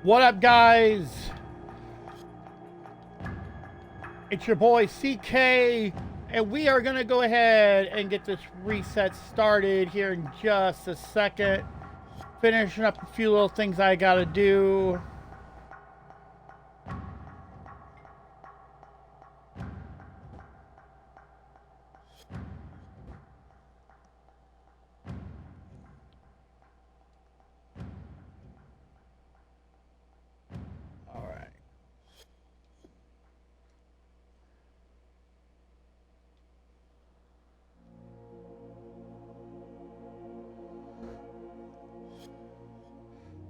What up, guys? It's your boy CK, and we are going to go ahead and get this reset started here in just a second. Finishing up a few little things I got to do.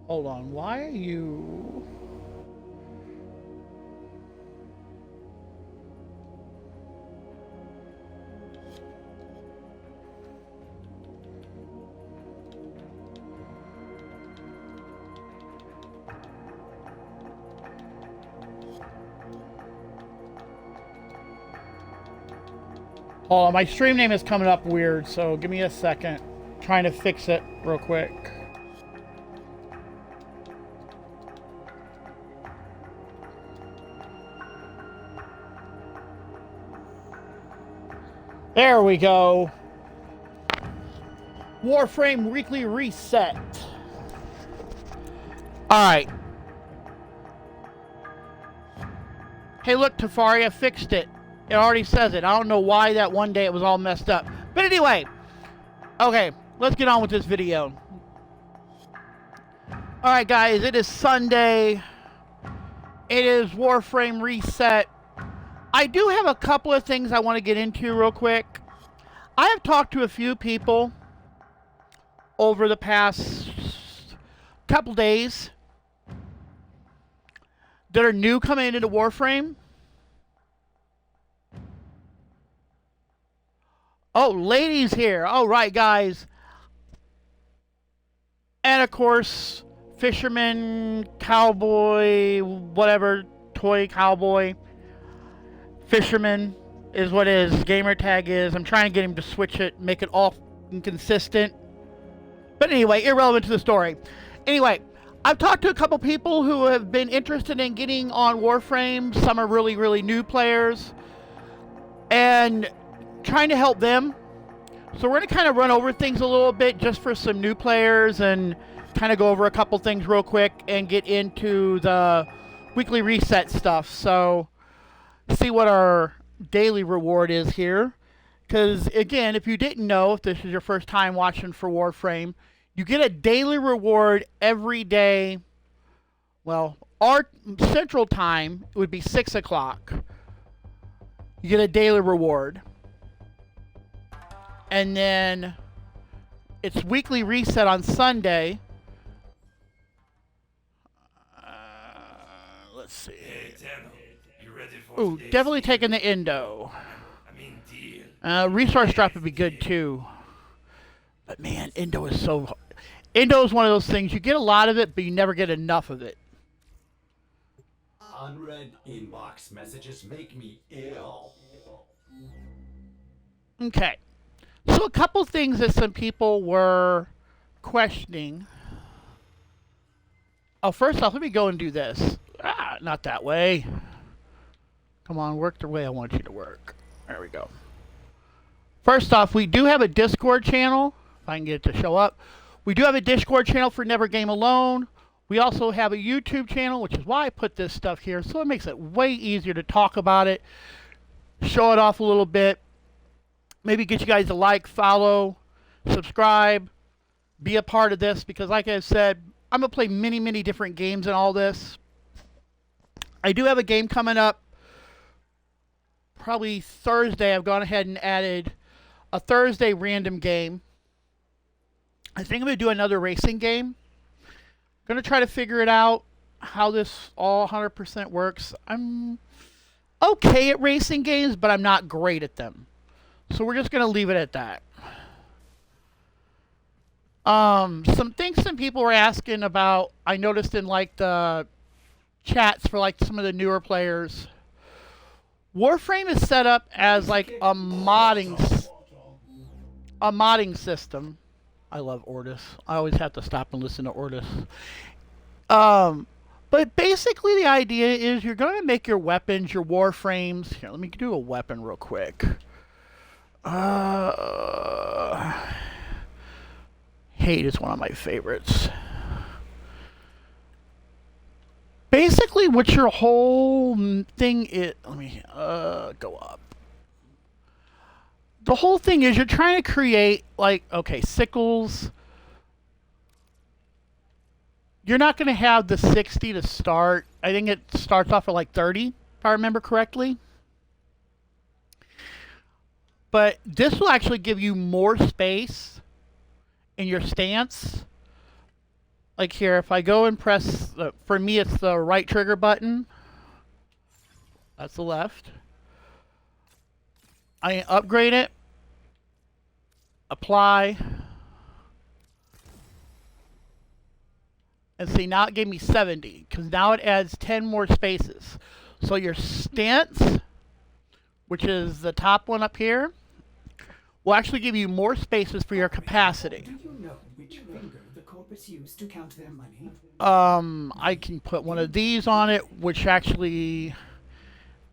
Hold on, why are you... Hold on, my stream name is coming up weird, so give me a second. Trying to fix it real quick. There we go. Warframe weekly reset. Alright. Hey, look, Tafari, I fixed it. It already says it. I don't know why that one day it was all messed up. But anyway. Okay, let's get on with this video. Alright, guys, it is Sunday. It is Warframe reset. I do have a couple of things I want to get into real quick. I have talked to a few people over the past couple days that are new coming into Warframe. Oh, ladies here. All right, guys. And of course, fisherman, cowboy, whatever, toy cowboy. Fisherman is what his gamer tag is. I'm trying to get him to switch it, make it all consistent. But anyway, irrelevant to the story. Anyway, I've talked to a couple people who have been interested in getting on Warframe. Some are really, really new players. And trying to help them. So we're going to kind of run over things a little bit just for some new players and kind of go over a couple things real quick and get into the weekly reset stuff. So see what our daily reward is here. Because, again, if you didn't know, if this is your first time watching for Warframe, you get a daily reward every day. Well, our central time would be 6 o'clock. You get a daily reward. And then it's weekly reset on Sunday. Let's see. Ooh, definitely taking the Indo. Resource drop would be good too. But man, Indo is so... Indo is one of those things, you get a lot of it, but you never get enough of it. Unread inbox messages make me ill. Okay. So a couple things that some people were questioning. Oh, first off, let me go and do this. Not that way. Come on, work the way I want you to work. There we go. First off, we do have a Discord channel. If I can get it to show up. We do have a Discord channel for Never Game Alone. We also have a YouTube channel, which is why I put this stuff here. So it makes it way easier to talk about it. Show it off a little bit. Maybe get you guys to like, follow, subscribe. Be a part of this. Because like I said, I'm going to play many, many different games in all this. I do have a game coming up. Probably Thursday, I've gone ahead and added a Thursday random game. I think I'm going to do another racing game. Going to try to figure it out, how this all 100% works. I'm okay at racing games, but I'm not great at them. So we're just going to leave it at that. Some things some people were asking about, I noticed in like the chats for like some of the newer players. Warframe is set up as like a modding system. I love Ortis. I always have to stop and listen to Ortis. But But basically the idea is you're going to make your weapons, your warframes. Here, let me do a weapon real quick. Hate is one of my favorites. Basically what your whole thing is, let me go up. The whole thing is you're trying to create, like, okay, sickles. You're not going to have the 60 to start. I think it starts off at like 30, if I remember correctly. But this will actually give you more space in your stance. Like here, if I go and press, for me it's the right trigger button. That's the left. I upgrade it. Apply. And see, now it gave me 70, because now it adds 10 more spaces. So your stance, which is the top one up here, will actually give you more spaces for your capacity. Do you know which finger the corpus used to count their money? I can put one of these on it, which actually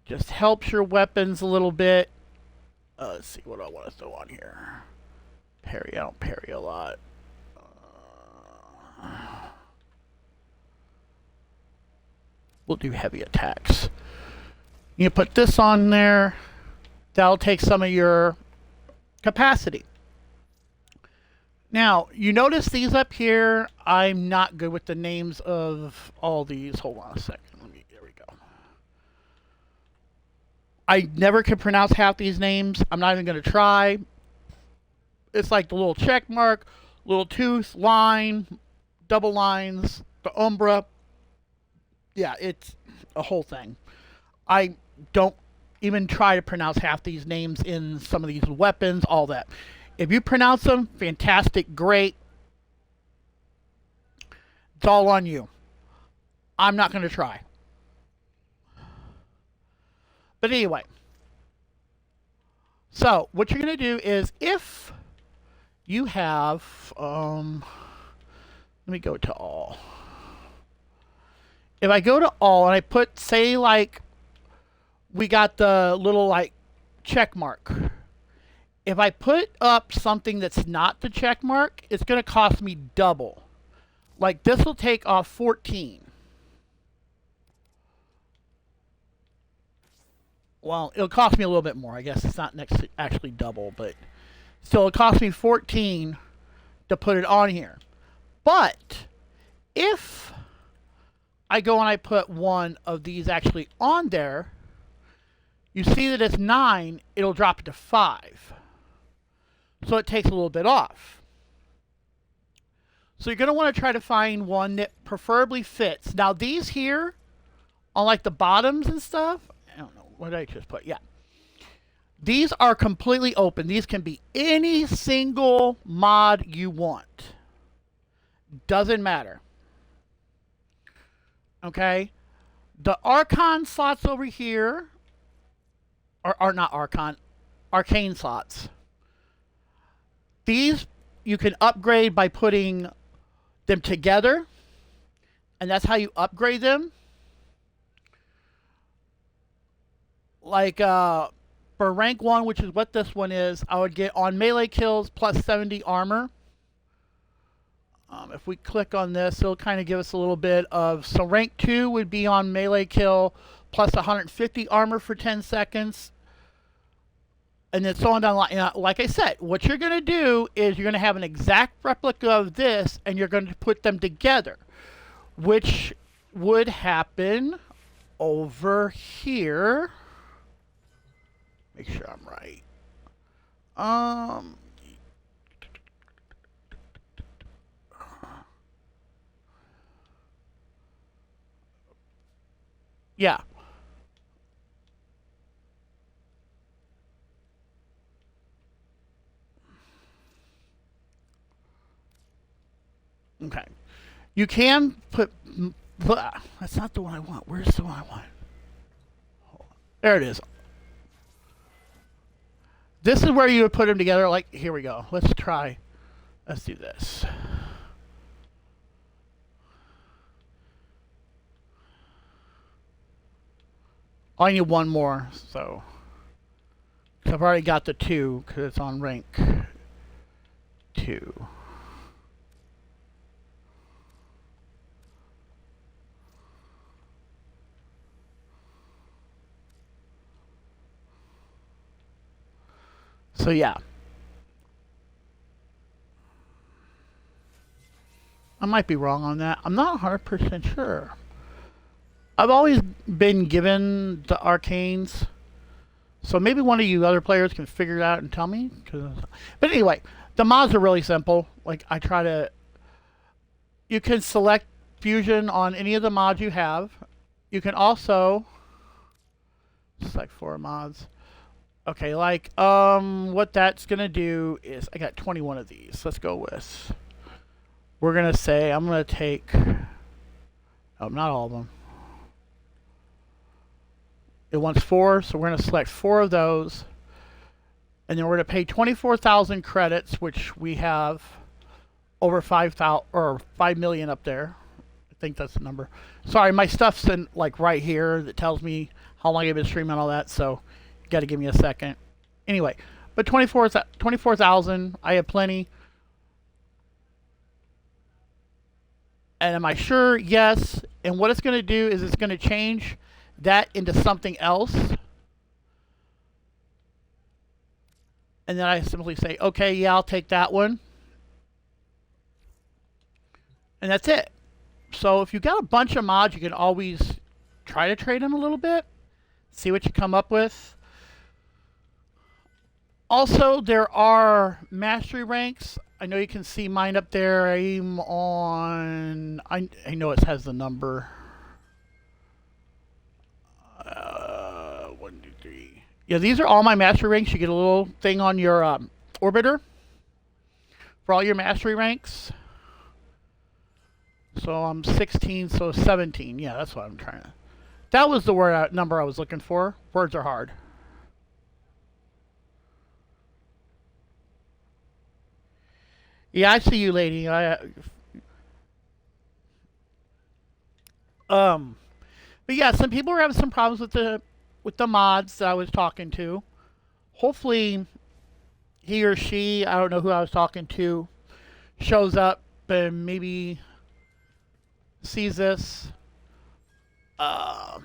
just helps your weapons a little bit. Let's see what I want to throw on here. Parry, I don't parry a lot. We'll do heavy attacks. You put this on there. That'll take some of your capacity. Now, you notice these up here. I'm not good with the names of all these. Hold on a second. There we go. I never can pronounce half these names. I'm not even going to try. It's like the little check mark, little tooth, line, double lines, the umbra. Yeah, it's a whole thing. I don't even try to pronounce half these names in some of these weapons, all that. If you pronounce them, fantastic, great. It's all on you. I'm not going to try. But anyway. So, what you're going to do is if you have, let me go to all. If I go to all and I put, say, like, we got the little, like, check mark. If I put up something that's not the check mark, it's going to cost me double. Like, this will take off 14. Well, it'll cost me a little bit more. I guess it's not actually double, but still, it cost me 14 to put it on here. But if I go and I put one of these actually on there, you see that it's 9, it'll drop it to 5. So it takes a little bit off. So you're going to want to try to find one that preferably fits. Now these here, on like the bottoms and stuff, I don't know, what did I just put? Yeah. These are completely open. These can be any single mod you want. Doesn't matter. Okay? The Archon slots over here are not Archon, Arcane slots. These you can upgrade by putting them together, and that's how you upgrade them. Like for rank 1, which is what this one is, I would get on melee kills plus 70 armor. If we click on this, it'll kind of give us a little bit of, so rank 2 would be on melee kill plus 150 armor for 10 seconds. And then so on down the line. Like I said, what you're going to do is you're going to have an exact replica of this, and you're going to put them together, which would happen over here. Make sure I'm right. Yeah. Okay. You can put... That's not the one I want. Where's the one I want? Hold on. There it is. This is where you would put them together. Like, here we go. Let's try. Let's do this. Oh, I need one more, so. 'Cause I've already got the 2, because it's on rank 2. So yeah. I might be wrong on that. I'm not 100% sure. I've always been given the arcanes. So maybe one of you other players can figure it out and tell me. But anyway, the mods are really simple. Like I try to... You can select fusion on any of the mods you have. You can also... Select 4 mods. Okay, like, what that's gonna do is, I got 21 of these. Let's go with, we're gonna say, I'm gonna take, oh, not all of them. It wants 4, so we're gonna select 4 of those. And then we're gonna pay 24,000 credits, which we have over 5,000, or 5 million up there. I think that's the number. Sorry, my stuff's in, like, right here that tells me how long I've been streaming and all that, so got to give me a second. Anyway, but 24,000, I have plenty. And am I sure? Yes. And what it's going to do is it's going to change that into something else. And then I simply say, okay, yeah, I'll take that one. And that's it. So if you've got a bunch of mods, you can always try to trade them a little bit. See what you come up with. Also, there are mastery ranks. I know you can see mine up there. I'm on... I know it has the number. 1, 2, 3. Yeah, these are all my mastery ranks. You get a little thing on your orbiter for all your mastery ranks. So I'm 16, so 17. Yeah, that's what I'm trying to... That was the word number I was looking for. Words are hard. Yeah, I see you, lady. But yeah, some people are having some problems with the mods that I was talking to. Hopefully, he or she, I don't know who I was talking to, shows up and maybe sees this. Let's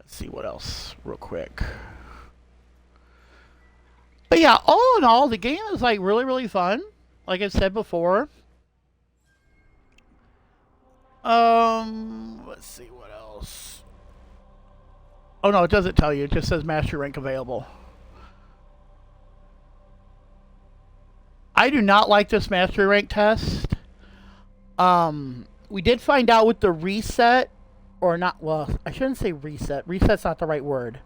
see what else, real quick. But yeah, all in all, the game is like really, really fun. Like I've said before. Let's see what else. Oh no, it doesn't tell you. It just says master rank available. I do not like this mastery rank test. We did find out with the reset, or not, well, I shouldn't say reset. Reset's not the right word.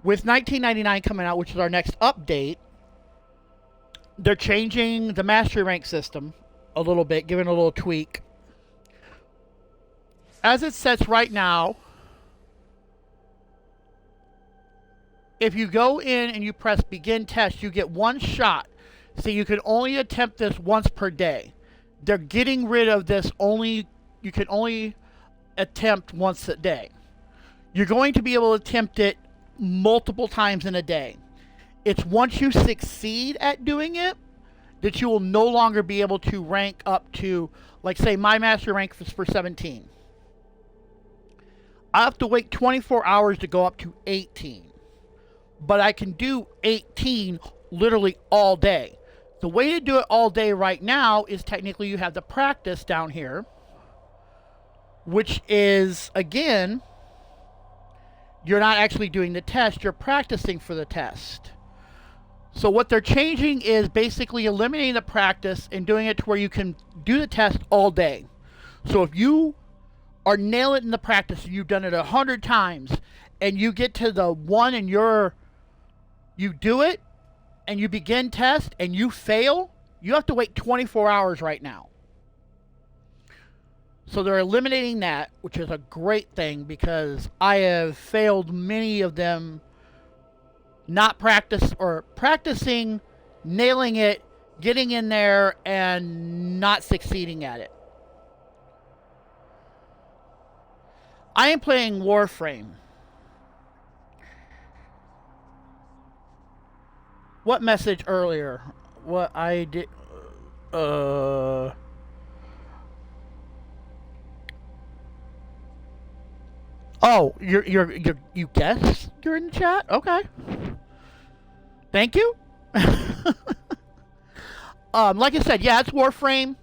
With 1999 coming out, which is our next update, they're changing the mastery rank system a little bit, giving a little tweak. As it sets right now, if you go in and you press begin test, you get 1 shot. So you can only attempt this once per day. They're getting rid of this you can only attempt once a day. You're going to be able to attempt it multiple times in a day. It's once you succeed at doing it that you will no longer be able to rank up to, like say my master rank is for 17. I have to wait 24 hours to go up to 18. But I can do 18 literally all day. The way to do it all day right now is technically you have the practice down here, which is, again, you're not actually doing the test, you're practicing for the test. So what they're changing is basically eliminating the practice and doing it to where you can do the test all day. So if you are nailing it in the practice, you've done it 100 times, and you get to the one and you do it, and you begin test, and you fail, you have to wait 24 hours right now. So they're eliminating that, which is a great thing, because I have failed many of them not practice, or practicing, nailing it, getting in there, and not succeeding at it. I am playing Warframe. What message earlier? What I did... Uh... Oh, you guess you're in the chat? Okay. Thank you. Like I said, yeah, it's Warframe.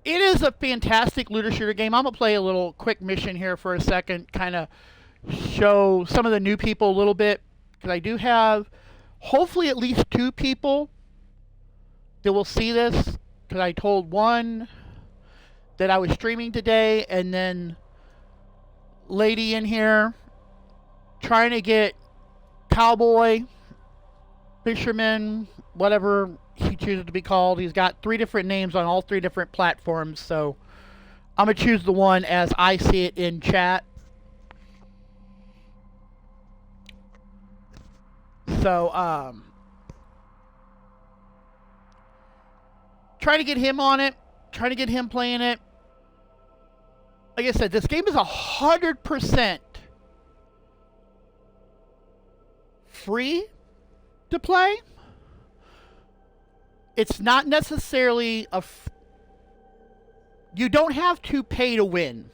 It is a fantastic looter shooter game. I'm gonna play a little quick mission here for a second, kind of show some of the new people a little bit, because I do have hopefully at least 2 people that will see this, because I told one that I was streaming today, and then lady in here trying to get cowboy, fisherman, whatever he chooses to be called. He's got 3 different names on all 3 different platforms, so I'm gonna choose the one as I see it in chat. So trying to get him on it, trying to get him playing it. Like I said, this game is 100% free to play. It's not necessarily you don't have to pay to win.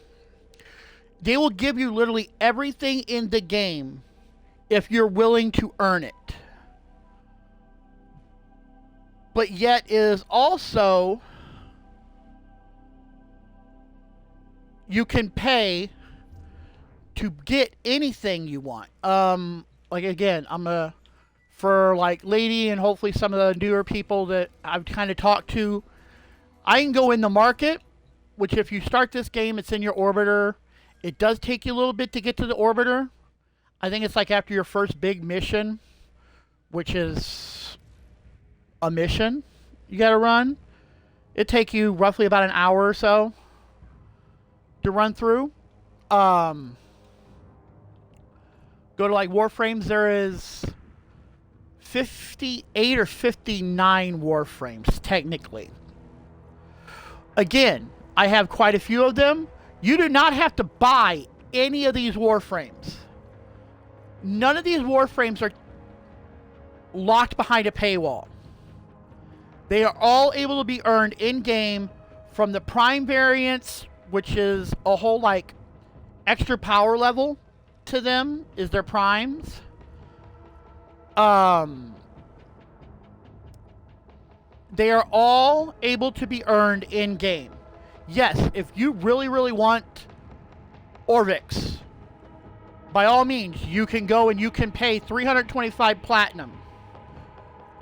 They will give you literally everything in the game if you're willing to earn it. But yet is also, you can pay to get anything you want. Like again, for like Lady and hopefully some of the newer people that I've kind of talked to, I can go in the market, which if you start this game, it's in your orbiter. It does take you a little bit to get to the orbiter. I think it's like after your first big mission, which is a mission you gotta run. It take you roughly about an hour or so to run through. Go to like Warframes. There is 58 or 59 Warframes technically. Again, I have quite a few of them. You do not have to buy any of these Warframes. None of these Warframes are locked behind a paywall. They are all able to be earned in-game from the Prime variants, which is a whole like extra power level to them, is their Primes. They are all able to be earned in-game. Yes, if you really, really want Orvix, by all means, you can go and you can pay 325 platinum.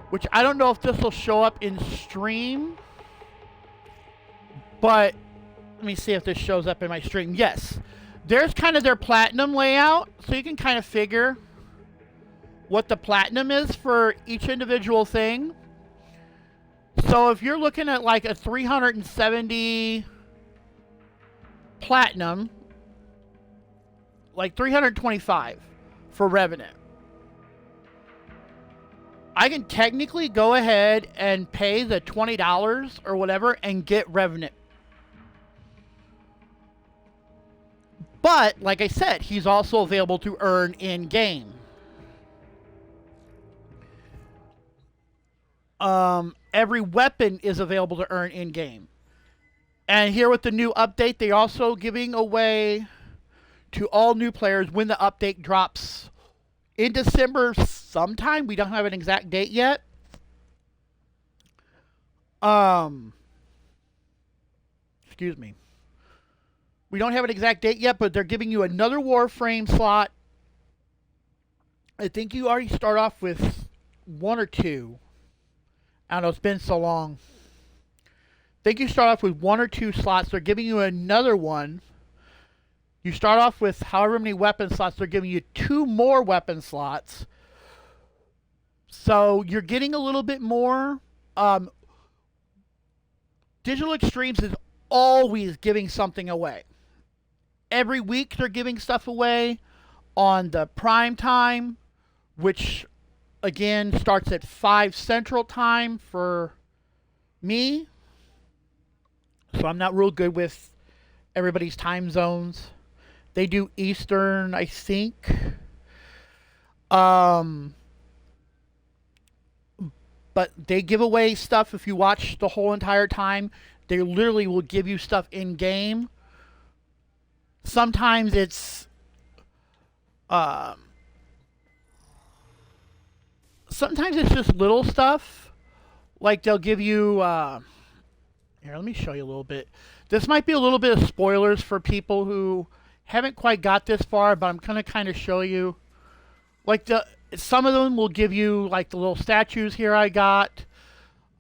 Which I don't know if this will show up in stream. But let me see if this shows up in my stream. Yes. There's kind of their platinum layout. So you can kind of figure what the platinum is for each individual thing. So if you're looking at like a 370 platinum, like 325 for Revenant, I can technically go ahead and pay the $20 or whatever and get Revenant. But, like I said, he's also available to earn in-game. Every weapon is available to earn in-game. And here with the new update, they're also giving away to all new players when the update drops in December sometime. We don't have an exact date yet. Excuse me. We don't have an exact date yet, but they're giving you another Warframe slot. I think you already start off with 1 or 2. I don't know, it's been so long. I think you start off with 1 or 2 slots. They're giving you another one. You start off with however many weapon slots. They're giving you 2 more weapon slots. So you're getting a little bit more. Digital Extremes is always giving something away. Every week they're giving stuff away on the prime time, which again starts at 5 Central Time for me. So I'm not real good with everybody's time zones. They do Eastern, I think. Um, but they give away stuff if you watch the whole entire time. They literally will give you stuff in game. Sometimes it's um, sometimes it's just little stuff. Like they'll give you here, let me show you a little bit. This might be a little bit of spoilers for people who haven't quite got this far, but I'm gonna kind of show you. Like some of them will give you like the little statues here I got.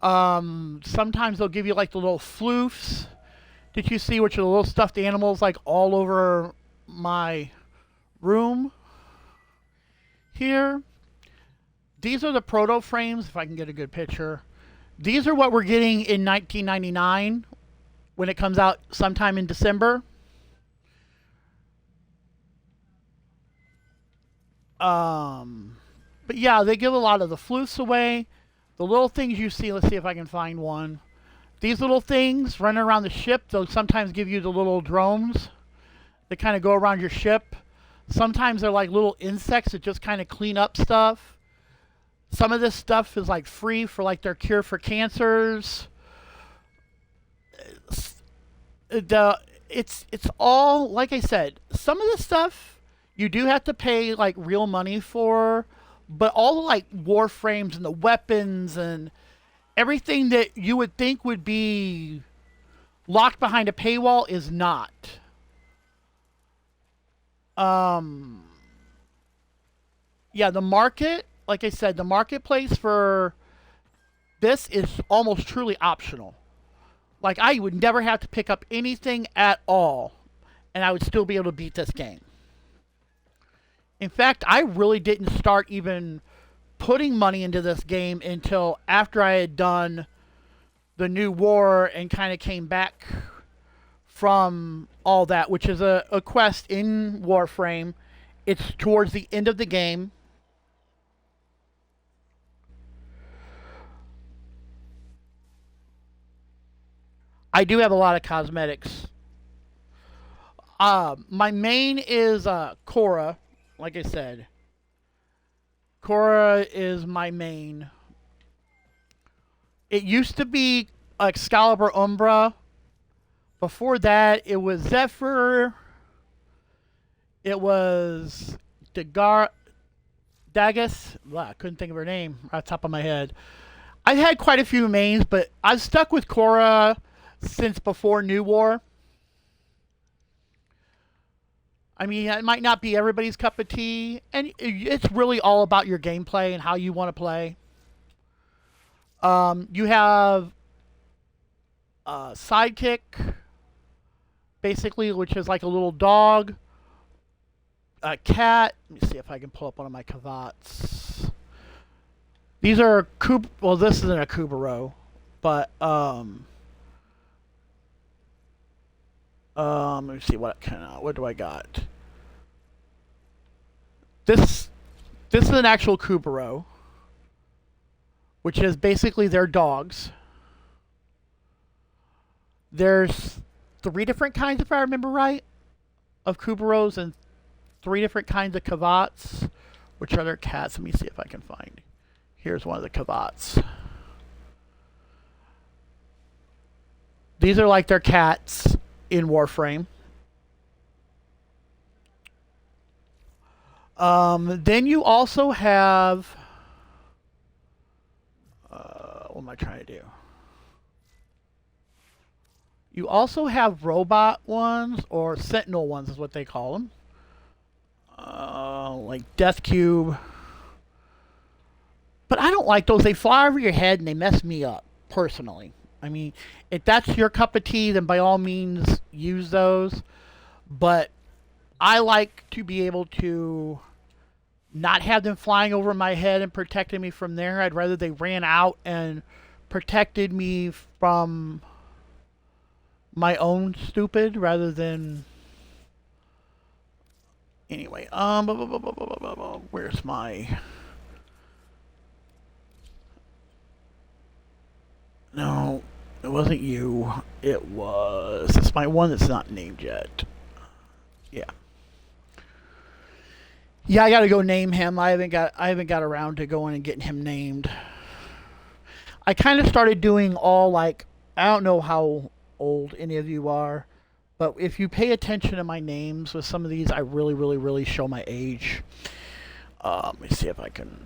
Sometimes they'll give you like the little floofs. Did you see, which are the little stuffed animals like all over my room here? These are the proto frames, if I can get a good picture. These are what we're getting in 1999 when it comes out sometime in December. But yeah, they give a lot of the floofs away. The little things you see, let's see if I can find one. These little things running around the ship, they'll sometimes give you the little drones that kind of go around your ship. Sometimes they're like little insects that just kind of clean up stuff. Some of this stuff is like free for like their cure for cancers. It's all, like I said, some of this stuff you do have to pay like real money for, but all the like warframes and the weapons and everything that you would think would be locked behind a paywall is not. Yeah, the market, like I said, the marketplace for this is almost truly optional. Like I would never have to pick up anything at all, and I would still be able to beat this game. In fact, I really didn't start even putting money into this game until after I had done the new war and kind of came back from all that, which is a quest in Warframe. It's towards the end of the game. I do have a lot of cosmetics. My main is Cora, like I said. Cora is my main. It used to be Excalibur Umbra. Before that, it was Zephyr. It was Dagus. I couldn't think of her name off the top of my head. I've had quite a few mains, but I've stuck with Cora since before New War. I mean, it might not be everybody's cup of tea, and it's really all about your gameplay and how you want to play. You have a sidekick, basically, which is like a little dog, a cat. Let me see if I can pull up one of my Kavats. These are well, this isn't a Kubero, but let me see what do I got. This is an actual Kubero, which is basically their dogs. There's 3 different kinds, if I remember right, of Kuberos and 3 different kinds of Kavats, which are their cats. Let me see if I can find. Here's one of the Kavats. These are like their cats in Warframe. Then you also have what am I trying to do? You also have robot ones, or sentinel ones is what they call them. Like Death Cube. But I don't like those. They fly over your head and they mess me up, personally. I mean, if that's your cup of tea, then by all means use those. But I like to be able to not have them flying over my head and protecting me from there. I'd rather they ran out and protected me from my own stupid rather than... Anyway, where's my... No, it wasn't you. It was. It's my one that's not named yet. Yeah. Yeah, I gotta go name him. I haven't got around to going and getting him named. I kind of started doing all like I don't know how old any of you are, but if you pay attention to my names with some of these, I really, really, really show my age. Let me see if I can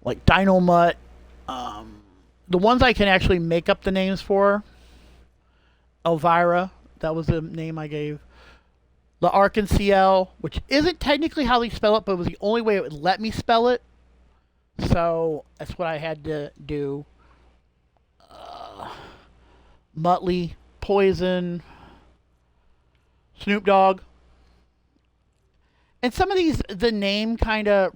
like Dino Mutt. The ones I can actually make up the names for. Elvira, that was the name I gave. The Arkansas, which isn't technically how they spell it, but it was the only way it would let me spell it. So that's what I had to do. Muttley, Poison, Snoop Dogg. And some of these, the name kind of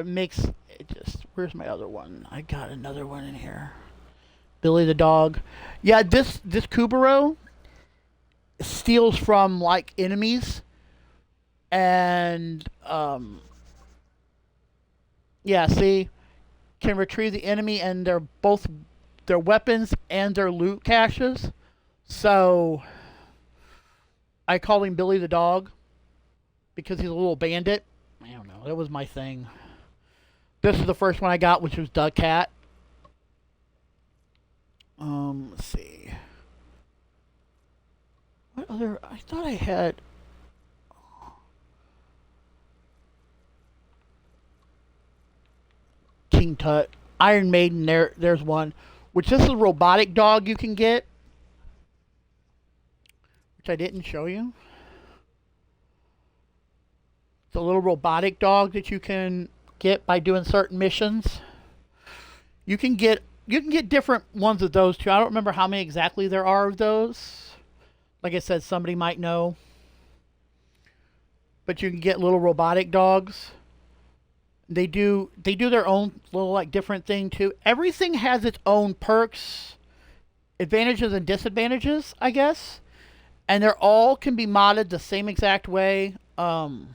makes it just. Where's my other one? I got another one in here. Billy the Dog. Yeah, this Kubero steals from like enemies, and yeah, see, can retrieve the enemy and their weapons and their loot caches. So I call him Billy the Dog because he's a little bandit. I don't know. That was my thing. This is the first one I got, which was Duck Cat. Let's see. What other? I thought I had. King Tut, Iron Maiden. There's one. Which this is a robotic dog you can get, which I didn't show you. It's a little robotic dog that you can get by doing certain missions. You can get different ones of those too. I don't remember how many exactly there are of those. Like I said, somebody might know. But you can get little robotic dogs. They do their own little like different thing too. Everything has its own perks, advantages and disadvantages, I guess. And they're all can be modded the same exact way. Like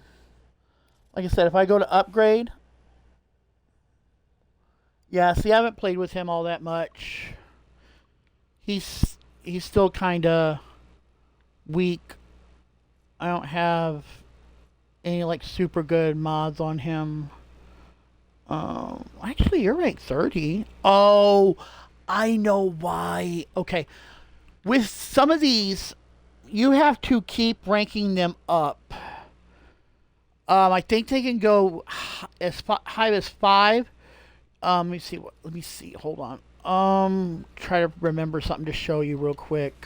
I said, if I go to upgrade, yeah, see, I haven't played with him all that much. He's still kind of weak. I don't have any like super good mods on him. Actually, you're rank 30. Oh, I know why. Okay, with some of these, you have to keep ranking them up. I think they can go as high as 5. Let me see. Let me see. Hold on. Try to remember something to show you real quick.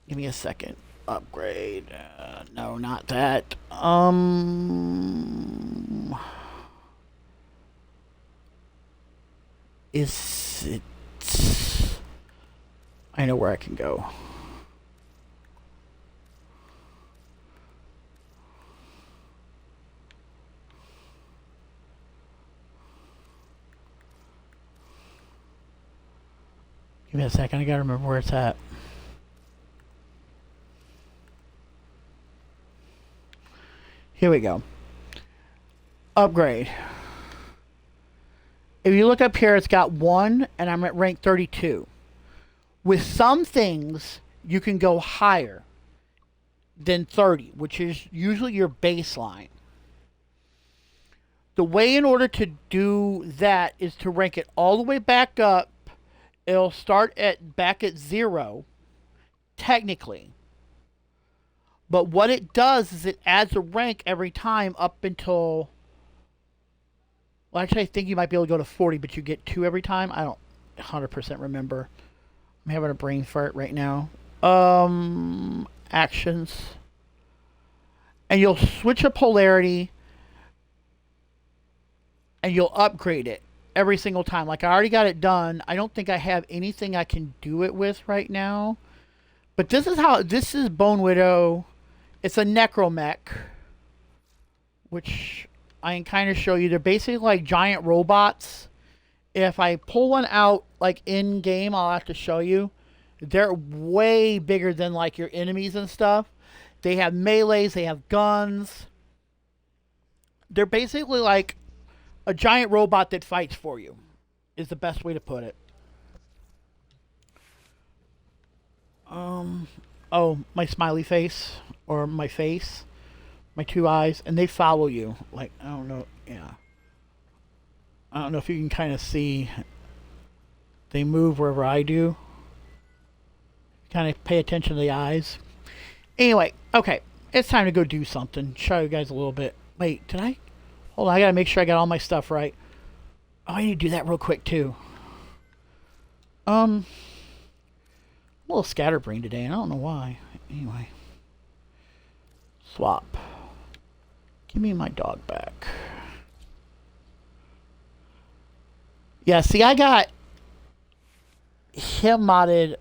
Give me a second. Upgrade. No, not that. Is it? I know where I can go. Give me a second. I gotta remember where it's at. Here we go. Upgrade. If you look up here, it's got 1, and I'm at rank 32. With some things, you can go higher than 30, which is usually your baseline. The way in order to do that is to rank it all the way back up. It'll start back at 0, technically. But what it does is it adds a rank every time up until... Well, actually, I think you might be able to go to 40, but you get 2 every time. I don't 100% remember. I'm having a brain fart right now. Actions. And you'll switch a polarity. And you'll upgrade it every single time. Like, I already got it done. I don't think I have anything I can do it with right now. But this is Bone Widow. It's a necromech, which I can kind of show you. They're basically like giant robots. If I pull one out like in game, I'll have to show you. They're way bigger than like your enemies and stuff. They have melees, they have guns. They're basically like a giant robot that fights for you. is the best way to put it. Oh, my smiley face, or my face, my two eyes, and they follow you. Like, I don't know, yeah. I don't know if you can kind of see. They move wherever I do. Kind of pay attention to the eyes. Anyway, okay. It's time to go do something. Show you guys a little bit. Wait, did I? Hold on, I gotta make sure I got all my stuff right. Oh, I need to do that real quick, too. I'm a little scatterbrained today, and I don't know why. Anyway. Swap. Give me my dog back. Yeah, see, I got him modded.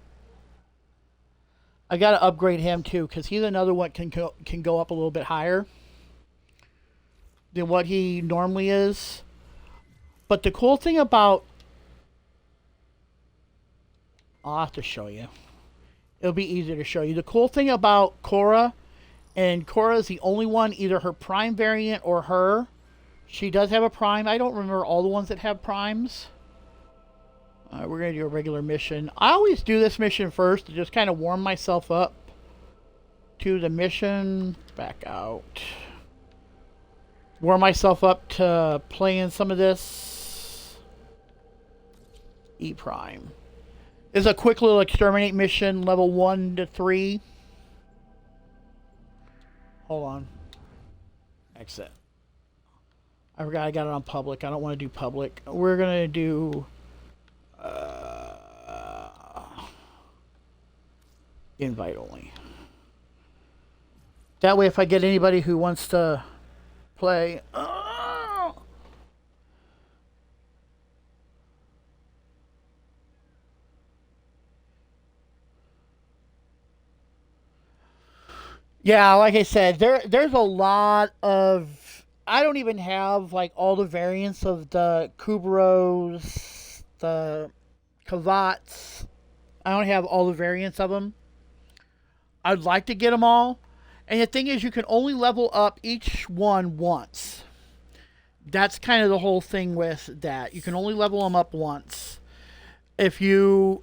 I gotta upgrade him too, because he's another one can go up a little bit higher than what he normally is. But the cool thing about... I'll have to show you. It'll be easier to show you. The cool thing about Cora, and Cora is the only one, either her prime variant or her. She does have a prime. I don't remember all the ones that have primes. We're going to do a regular mission. I always do this mission first to just kind of warm myself up to the mission. Back out. Warm myself up to playing some of this. E prime. This is a quick little exterminate mission, level 1 to 3. Hold on. Exit. I forgot I got it on public. I don't want to do public. We're going to do... invite only. That way if I get anybody who wants to play... Yeah, like I said, there's a lot of... I don't even have like all the variants of the Kuburos, the Kavats. I don't have all the variants of them. I'd like to get them all. And the thing is, you can only level up each one once. That's kind of the whole thing with that. You can only level them up once. If you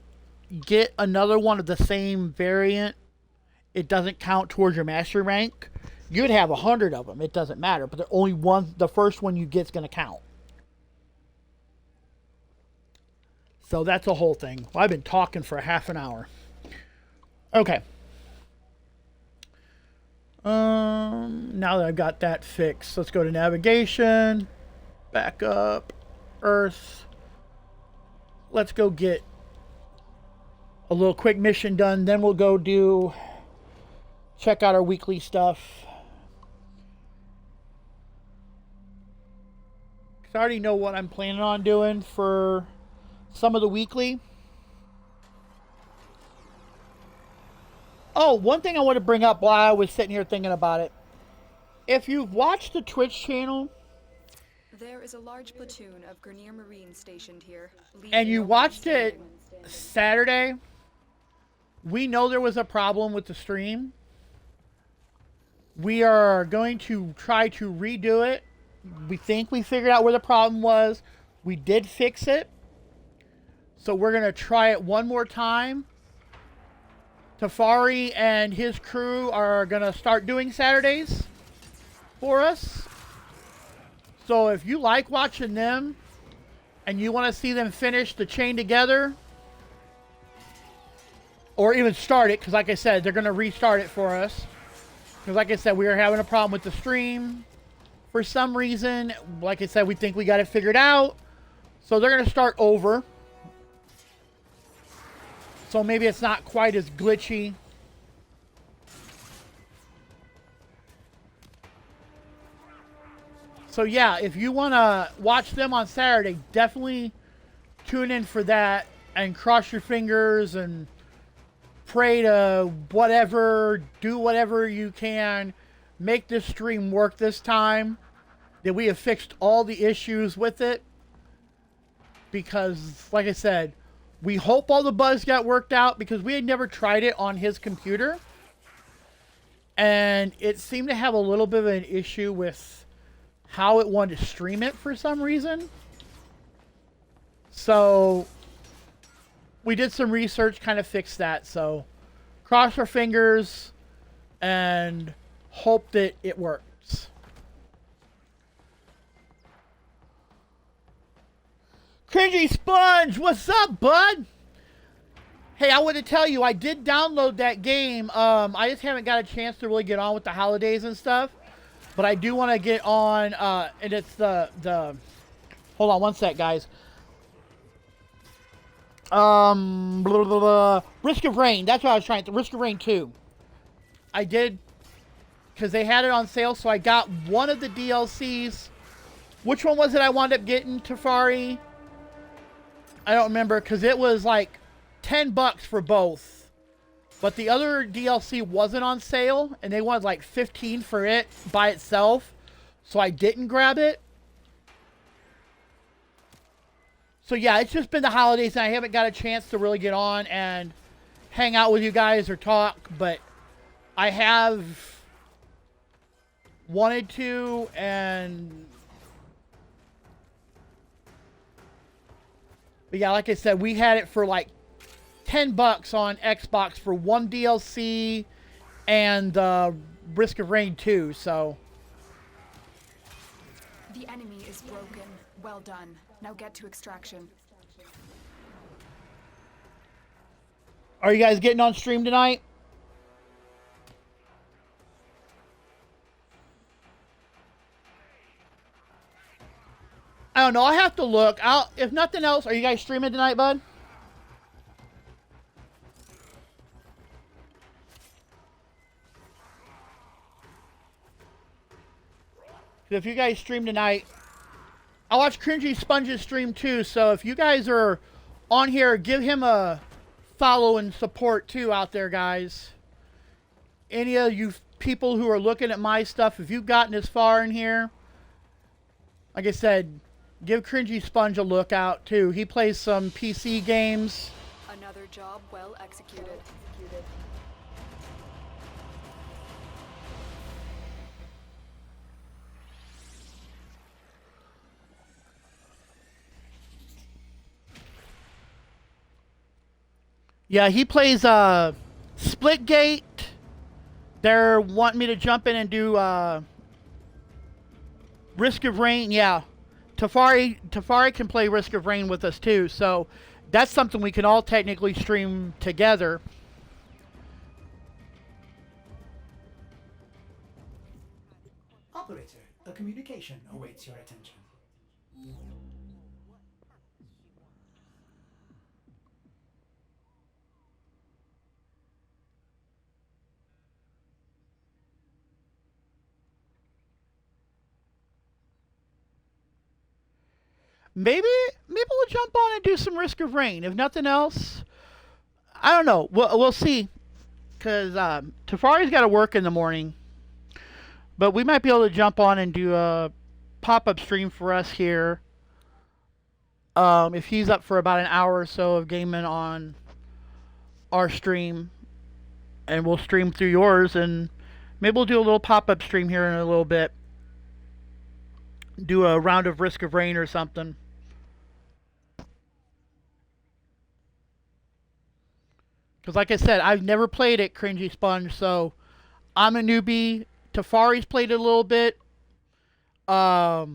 get another one of the same variant, it doesn't count towards your master rank. You'd have 100 of them. It doesn't matter. But the only one, the first one you get is going to count. So that's the whole thing. Well, I've been talking for a half an hour. Okay. Now that I've got that fixed, let's go to navigation. Back up. Earth. Let's go get a little quick mission done. Then we'll go do... check out our weekly stuff. I already know what I'm planning on doing for some of the weekly. Oh, one thing I want to bring up while I was sitting here thinking about it. If you've watched the Twitch channel... There is a large platoon of Grenier Marines stationed here. And you watched it Saturday, we know there was a problem with the stream. We are going to try to redo it. We think we figured out where the problem was. We did fix it. So we're going to try it one more time. Tafari and his crew are going to start doing Saturdays for us. So if you like watching them and you want to see them finish the chain together, or even start it, because like I said, they're going to restart it for us. Because like I said, we were having a problem with the stream. For some reason, like I said, we think we got it figured out. So they're going to start over. So maybe it's not quite as glitchy. So yeah, if you want to watch them on Saturday, definitely tune in for that. And cross your fingers and pray to whatever, do whatever you can. Make this stream work this time. That we have fixed all the issues with it. Because, like I said, we hope all the bugs got worked out, because we had never tried it on his computer. And it seemed to have a little bit of an issue with how it wanted to stream it for some reason. So we did some research, kind of fixed that. So cross our fingers and hope that it works. Cringy Sponge, what's up, bud? Hey, I want to tell you, I did download that game. I just haven't got a chance to really get on with the holidays and stuff. But I do want to get on, and it's the... Hold on one sec, guys. Blah, blah, blah. Risk of Rain, that's what I was trying to... Risk of Rain 2. I did, because they had it on sale, so I got one of the DLCs. Which one was it I wound up getting, Tafari? I don't remember, because it was like $10 for both. But the other DLC wasn't on sale, and they wanted like $15 for it by itself. So I didn't grab it. So yeah, it's just been the holidays, and I haven't got a chance to really get on and hang out with you guys or talk. But I have wanted to, and... But yeah, like I said, we had it for like $10 on Xbox for one DLC and Risk of Rain 2, so... The enemy is broken. Well done. Now get to extraction. Are you guys getting on stream tonight? I don't know. I have to look. If nothing else, are you guys streaming tonight, bud? If you guys stream tonight, I watch Cringy Sponge's stream too. So if you guys are on here, give him a follow and support too out there, guys. Any of you people who are looking at my stuff, if you've gotten this far in here, like I said, give Cringy Sponge a look out too. He plays some PC games. Another job well executed. Yeah, he plays Splitgate. They're wanting me to jump in and do Risk of Rain. Yeah, Tafari can play Risk of Rain with us too. So that's something we can all technically stream together. Operator, a communication awaits your attention. Maybe we'll jump on and do some Risk of Rain. If nothing else, I don't know. We'll see. Because Tafari's got to work in the morning. But we might be able to jump on and do a pop-up stream for us here. If he's up for about an hour or so of gaming on our stream. And we'll stream through yours. And maybe we'll do a little pop-up stream here in a little bit. Do a round of Risk of Rain or something. Because like I said, I've never played it, Cringy Sponge, so I'm a newbie. Tafari's played it a little bit. So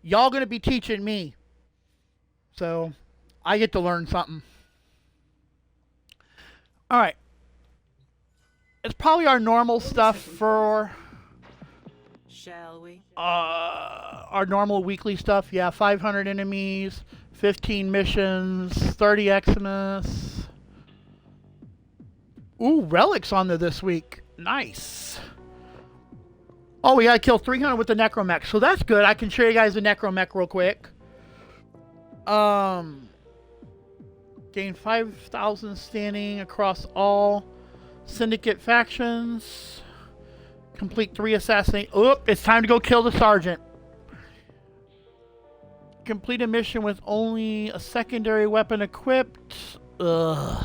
y'all going to be teaching me. So I get to learn something. Alright. It's probably our normal stuff for... Shall we? Our normal weekly stuff. Yeah, 500 enemies, 15 missions, 30 Xmas. Ooh, relics on there this week. Nice. Oh, we gotta kill 300 with the Necromech, so that's good. I can show you guys the Necromech real quick. Gain 5,000 standing across all syndicate factions. Complete 3 assassinate. Oop, it's time to go kill the sergeant. Complete a mission with only a secondary weapon equipped. Ugh.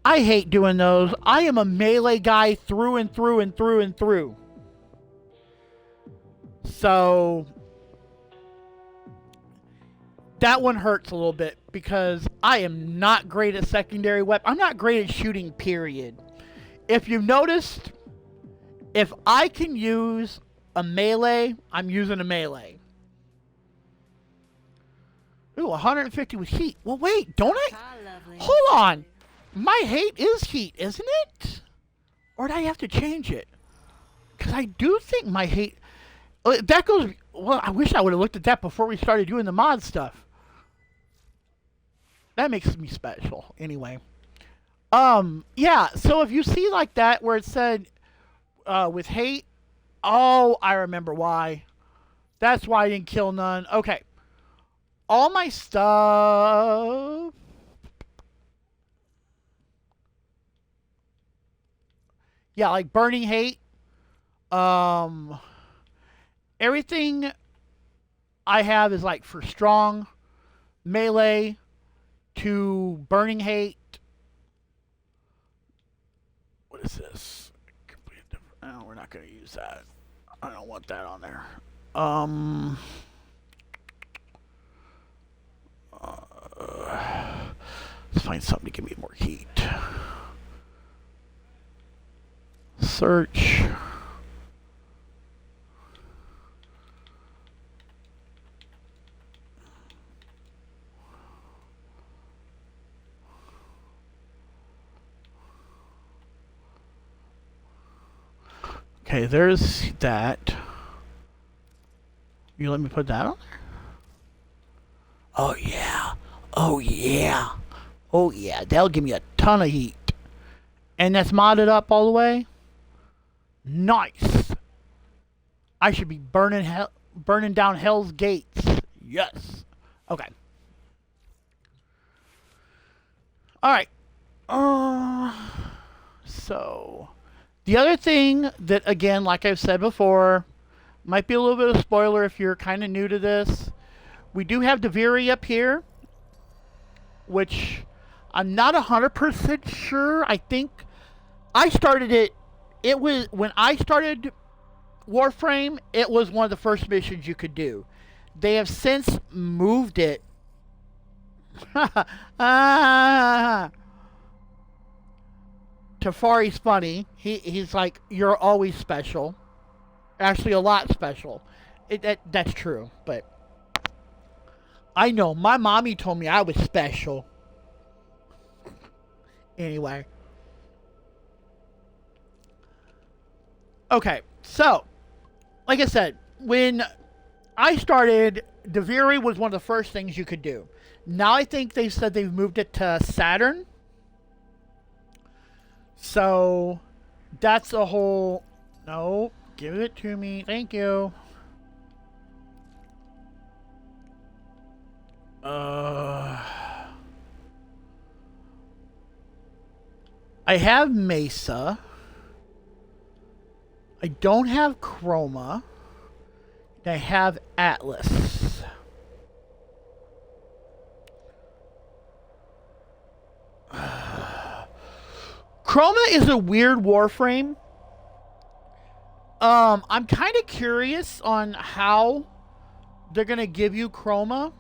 I hate doing those. I am a melee guy through and through and through and through. So that one hurts a little bit because I am not great at secondary weapons. I'm not great at shooting, period. If you've noticed, if I can use a melee, I'm using a melee. Ooh, 150 with heat. Well, wait, don't I? Ah, lovely. Hold on. My hate is heat, isn't it? Or do I have to change it? Because I do think my hate... That goes... Well, I wish I would have looked at that before we started doing the mod stuff. That makes me special. Anyway. Yeah, so if you see like that where it said with hate... Oh, I remember why. That's why I didn't kill none. Okay. All my stuff... Yeah, like burning hate. Everything I have is like for strong, melee, to burning hate. What is this? Oh, we're not going to use that. I don't want that on there. Let's find something to give me more heat. Search. Okay, there's that. You let me put that on there? Oh yeah. Oh yeah. Oh yeah. That'll give me a ton of heat. And that's modded up all the way? Nice. I should be burning down Hell's Gates. Yes. Okay. Alright. So... The other thing that, again, like I've said before, might be a little bit of a spoiler if you're kind of new to this. We do have Deviri up here, which I'm not 100% sure. I think I started it. It was when I started Warframe, it was one of the first missions you could do. They have since moved it. Tafari's funny. He's like, you're always special. Actually, a lot special. That's true, but I know. My mommy told me I was special. Anyway. Okay, so, like I said, when I started, Deviri was one of the first things you could do. Now I think they said they've moved it to Saturn. So, that's a whole... No, give it to me. Thank you. I have Mesa. I don't have Chroma. I have Atlas. Chroma is a weird Warframe. I'm kind of curious on how they're going to give you Chroma.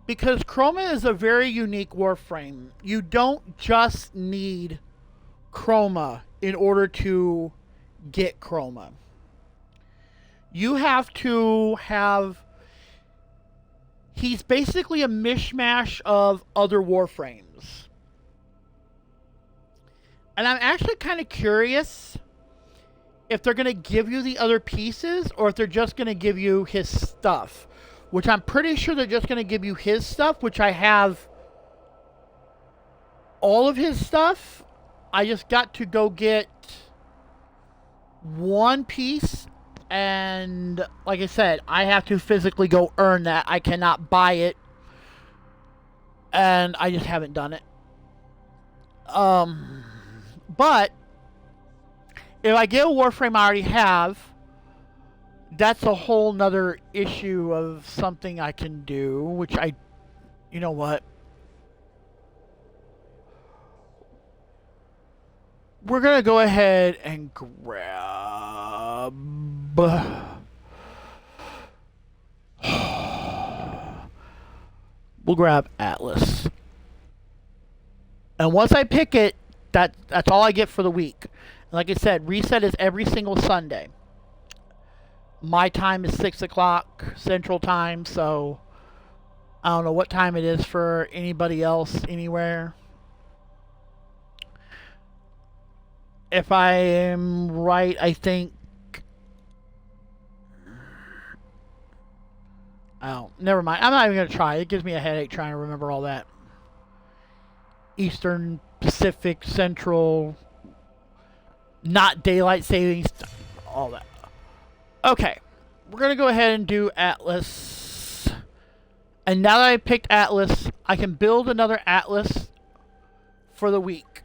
Because Chroma is a very unique Warframe. You don't just need Chroma in order to get Chroma. You have to have... He's basically a mishmash of other Warframes. And I'm actually kind of curious if they're going to give you the other pieces or if they're just going to give you his stuff. Which I'm pretty sure they're just going to give you his stuff, which I have all of his stuff. I just got to go get one piece. And like I said, I have to physically go earn that. I cannot buy it. And I just haven't done it. But if I get a Warframe I already have, that's a whole nother issue of something I can do, which you know what? We're going to go ahead and grab... We'll grab Atlas. And once I pick it, that's all I get for the week. Like I said, reset is every single Sunday. My time is 6 o'clock Central Time, so I don't know what time it is for anybody else anywhere. If I am right, I think... Oh, never mind. I'm not even going to try. It gives me a headache trying to remember all that. Eastern, Pacific, Central, not daylight savings, all that. Okay, we're going to go ahead and do Atlas. And now that I picked Atlas, I can build another Atlas for the week.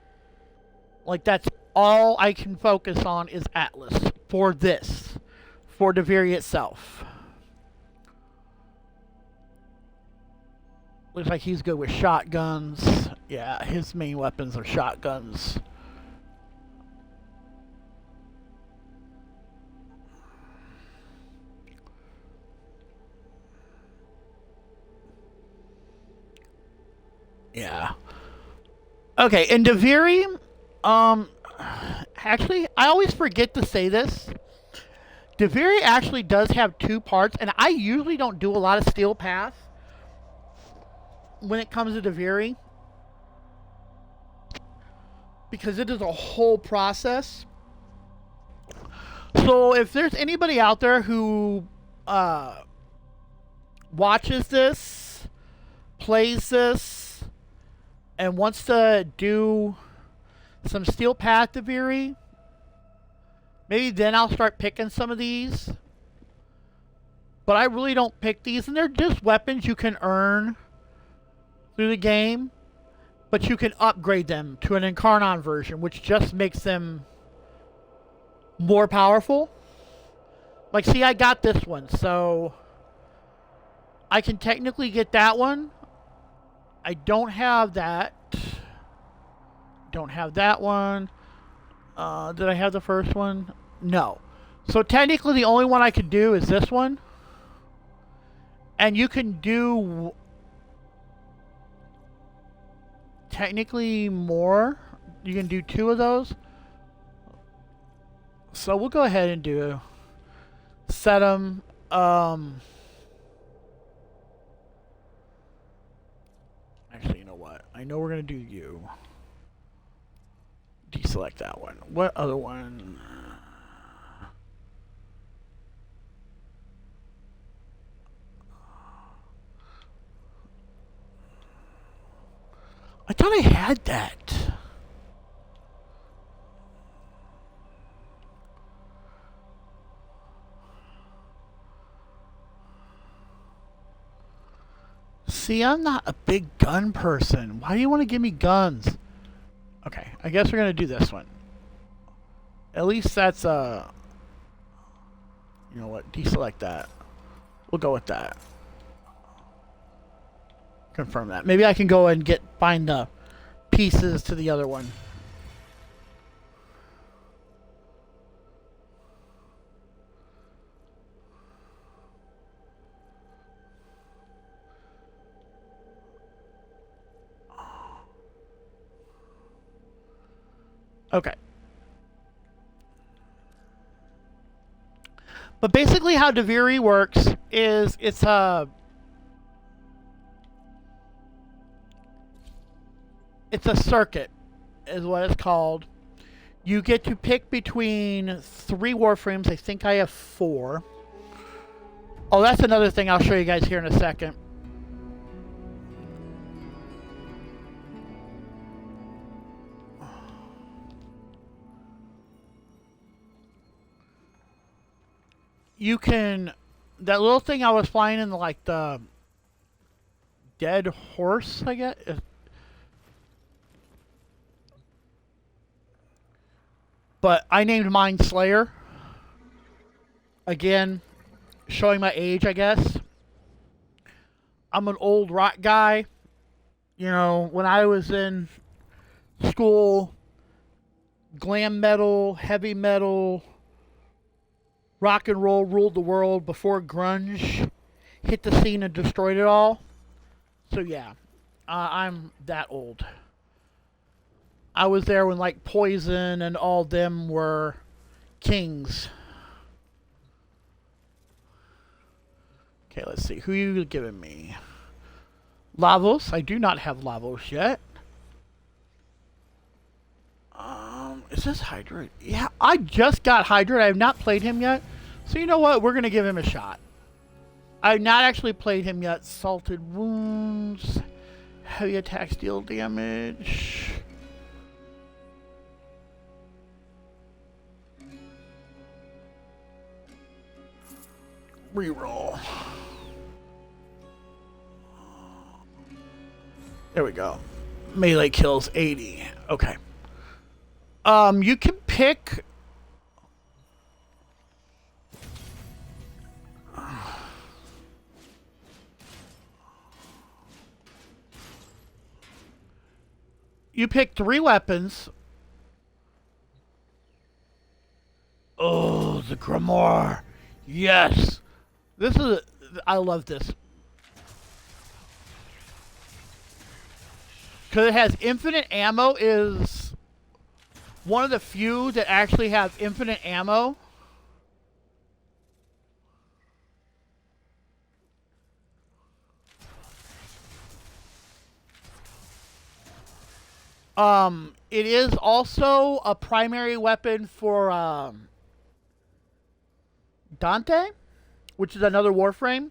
Like, that's all I can focus on is Atlas for this, for Deviri itself. Looks like he's good with shotguns. Yeah, his main weapons are shotguns. Yeah. Okay, in Deviri, actually, I always forget to say this. Deviri actually does have 2 parts, and I usually don't do a lot of steel paths when it comes to Deviri, because it is a whole process. So if there's anybody out there who watches this, plays this, and wants to do some steel path Deviri, maybe then I'll start picking some of these. But I really don't pick these, and they're just weapons you can earn through the game, but you can upgrade them to an Incarnon version, which just makes them more powerful. Like, see, I got this one, so I can technically get that one. I don't have that. Don't have that one. Did I have the first one? No. So technically the only one I could do is this one. And you can do technically more. You can do 2 of those. So we'll go ahead and do set them. Actually, you know what? I know we're gonna do you. Deselect that one. What other one? I thought I had that. See, I'm not a big gun person. Why do you want to give me guns? Okay, I guess we're going to do this one. At least that's, you know what, deselect that. We'll go with that. Confirm that. Maybe I can go and find the pieces to the other one. Okay. But basically how Deviri works is it's a circuit is what it's called. You get to pick between 3 Warframes. I think I have 4. Oh, that's another thing I'll show you guys here in a second. You can, that little thing I was flying in, like the dead horse, I guess. But I named mine Slayer. Again, showing my age, I guess. I'm an old rock guy. You know, when I was in school, glam metal, heavy metal, rock and roll ruled the world before grunge hit the scene and destroyed it all. So yeah, I'm that old. I was there when like Poison and all them were kings. Okay, let's see. Who are you giving me? Lavos. I do not have Lavos yet. Is this Hydrate? Yeah, I just got Hydrate. I have not played him yet. So you know what? We're going to give him a shot. I have not actually played him yet. Salted Wounds. Heavy attack, deal damage. Reroll. There we go. Melee kills 80. Okay. You can pick. You pick 3 weapons. Oh, the Grimoire. Yes. This is. I love this. Because it has infinite ammo, is one of the few that actually have infinite ammo. It is also a primary weapon for Dante, which is another Warframe.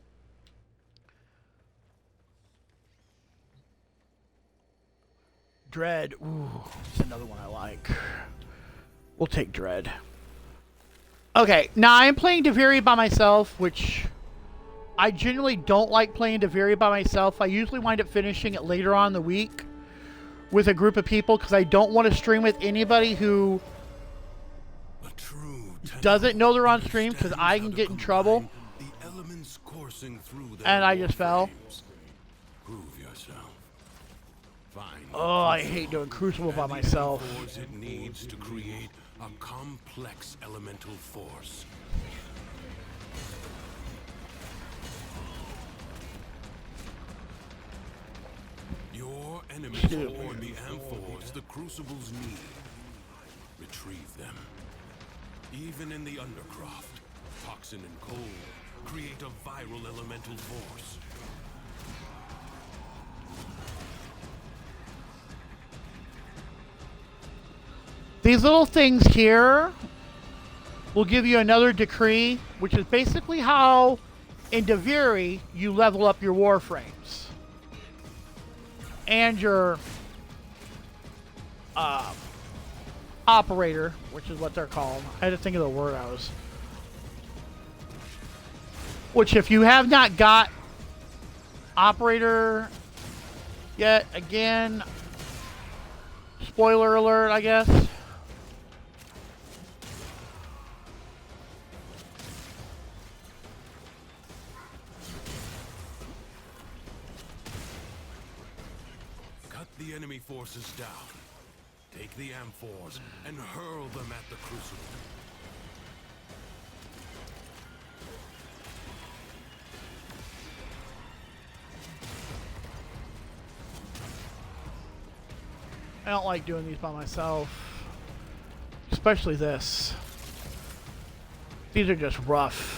Dread. Ooh, it's another one I like. We'll take Dread. Okay, now I'm playing Deviri by myself, which I generally don't like playing Deviri by myself. I usually wind up finishing it later on in the week with a group of people because I don't want to stream with anybody who doesn't know they're on stream because I can get in trouble. And I just fell. Oh, I hate doing Crucible by myself. It needs to create a complex elemental force. Your enemies hoard the amphors the Crucibles need. Retrieve them. Even in the Undercroft, toxin and cold create a viral elemental force. These little things here will give you another decree, which is basically how in Deviri you level up your Warframes. And your operator, which is what they're called. I had to think of the word I was. Which if you have not got operator yet, again, spoiler alert, I guess. The enemy forces down. Take the amphors and hurl them at the Crucible. I don't like doing these by myself. Especially this. These are just rough.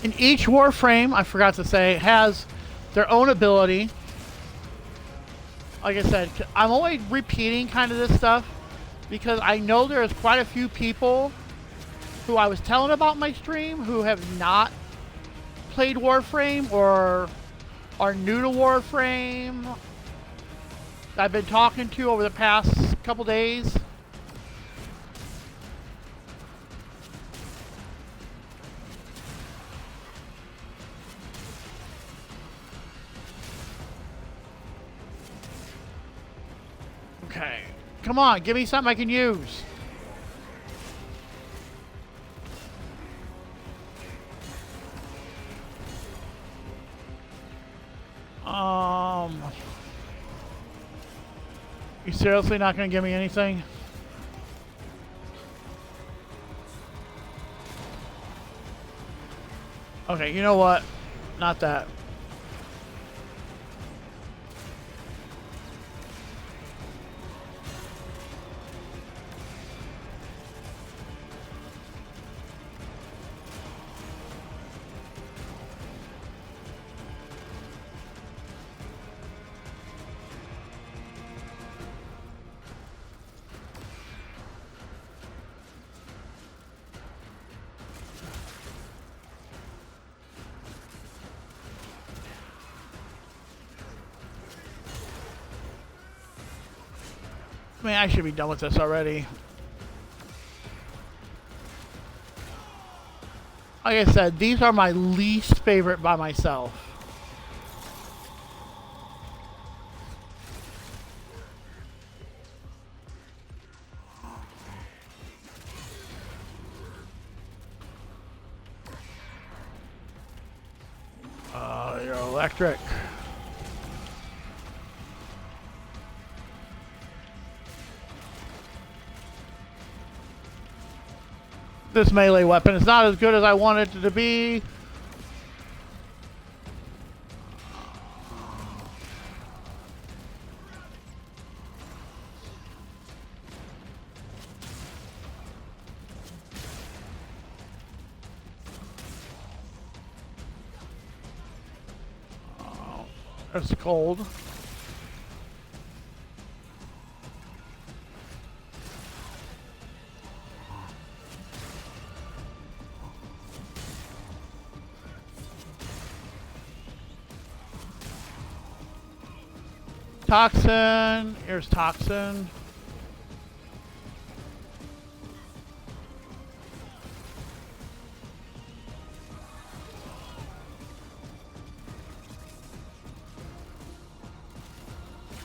And each Warframe, I forgot to say, has their own ability. Like I said, I'm only repeating kind of this stuff because I know there's quite a few people who I was telling about my stream who have not played Warframe or are new to Warframe that I've been talking to over the past couple days. Okay. Come on, give me something I can use. You seriously not gonna give me anything? Okay, you know what? Not that. I mean, I should be done with this already. Like I said, these are my least favorite by myself. You're electric. This melee weapon is not as good as I want it to be. It's cold. Toxin. Here's toxin.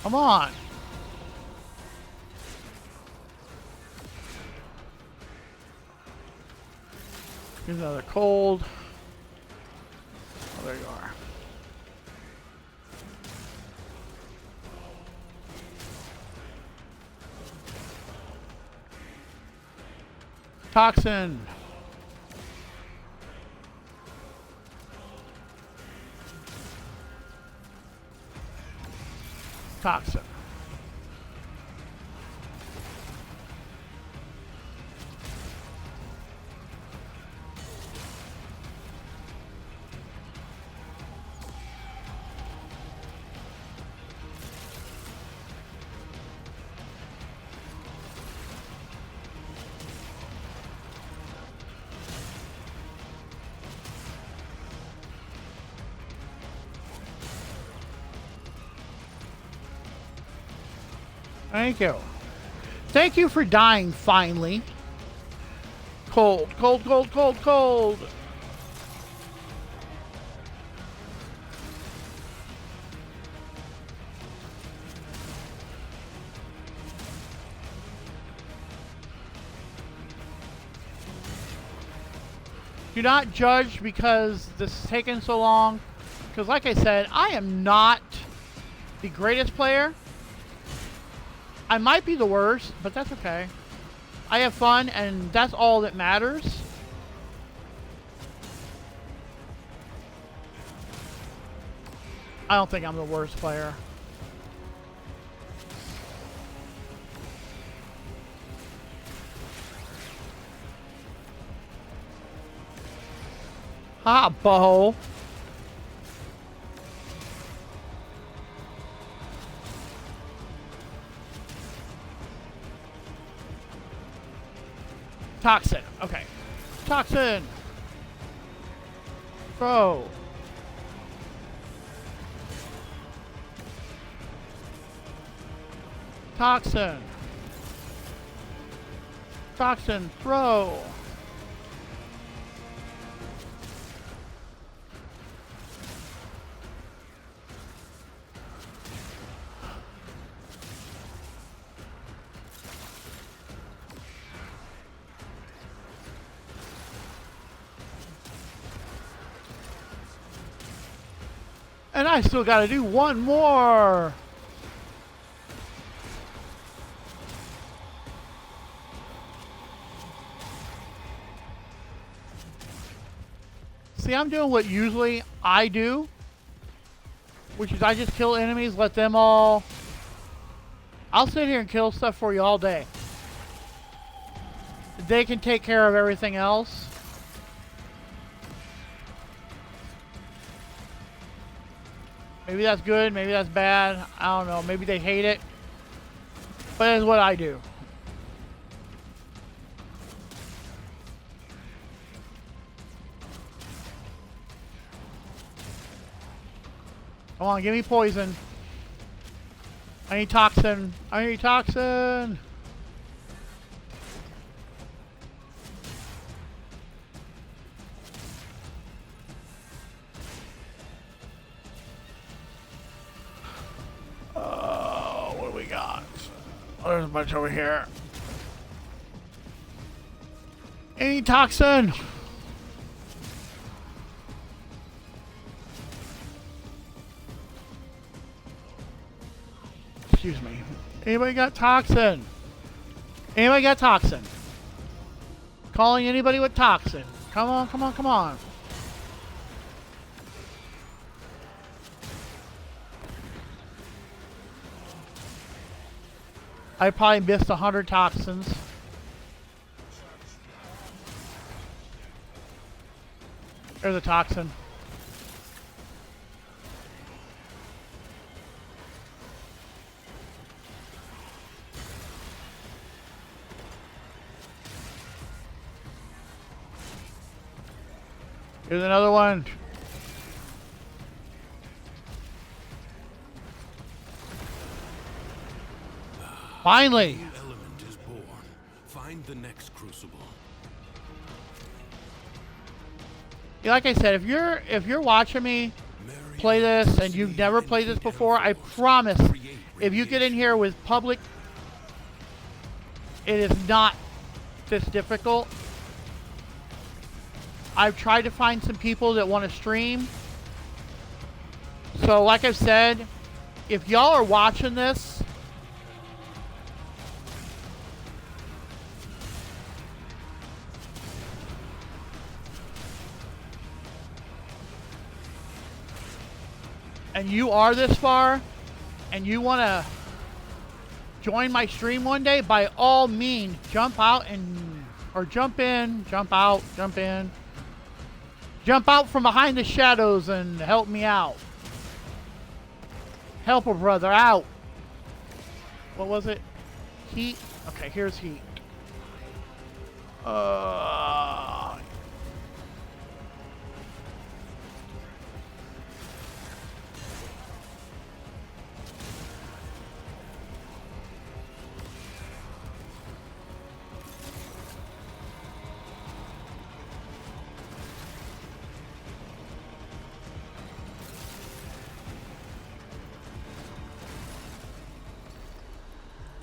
Come on. Here's another cold. Oh, there you are. Toxin. Toxin. Thank you. Thank you for dying finally. Cold, cold, cold, cold, cold. Do not judge because this is taking so long. Because like I said, I am not the greatest player. I might be the worst, but that's okay. I have fun, and that's all that matters. I don't think I'm the worst player. Ha, boho. Toxin. Okay. Toxin. Throw. Toxin. Toxin. Throw. And I still gotta do one more. See, I'm doing what usually I do, which is I just kill enemies, let them all... I'll sit here and kill stuff for you all day. They can take care of everything else. Maybe that's good, maybe that's bad. I don't know. Maybe they hate it. But it's what I do. Come on, give me poison. I need toxin. I need toxin. What do we got? Oh, there's a bunch over here. Any toxin? Excuse me. Anybody got toxin? Anybody got toxin? Calling anybody with toxin. Come on, come on, come on. I probably missed 100 toxins. There's a toxin. Here's another one. Finally. A new element is born. Find the next crucible. Yeah, like I said, if you're watching me play this and you've never played this before, I promise if you get in here with public, it is not this difficult. I've tried to find some people that want to stream. So like I've said, if y'all are watching this, and you are this far and you want to join my stream one day, by all means jump out and or jump in, jump out, jump in. Jump out from behind the shadows and help me out. Help a brother out. What was it? Heat? Okay, here's heat.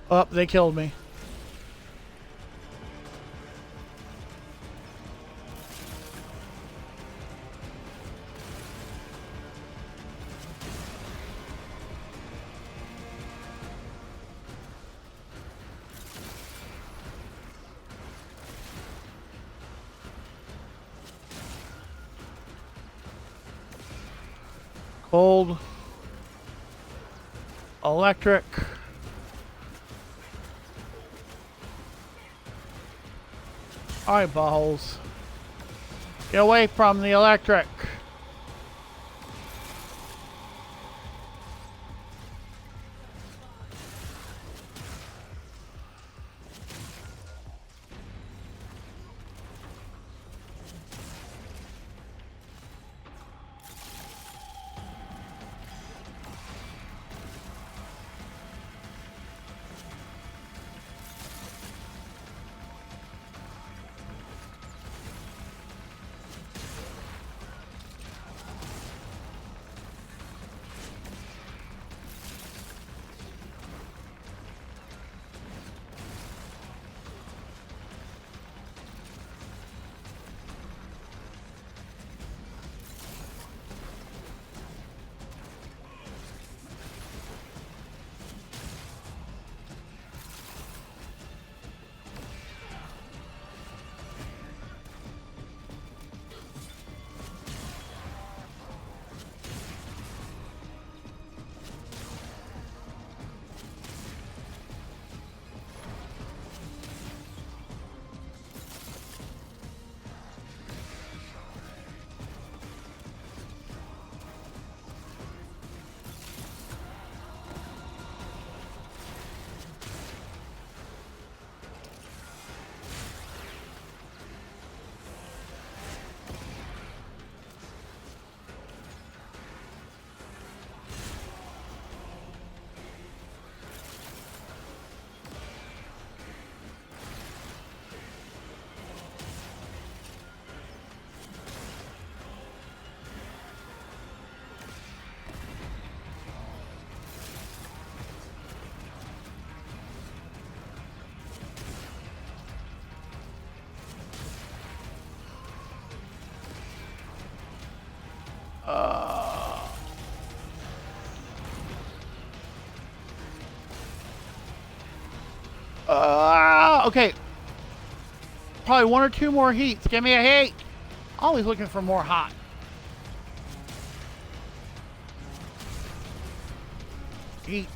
Oh, they killed me. Cold. Electric. Alright, balls. Get away from the electric. Okay. Probably one or two more heats. Give me a heat. Always looking for more hot. Heat.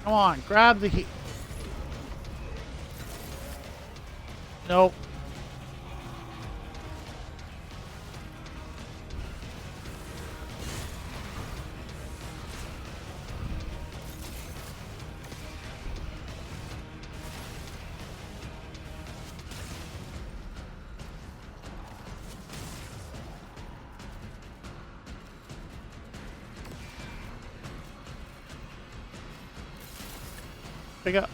Come on, grab the heat. Nope. Pick up.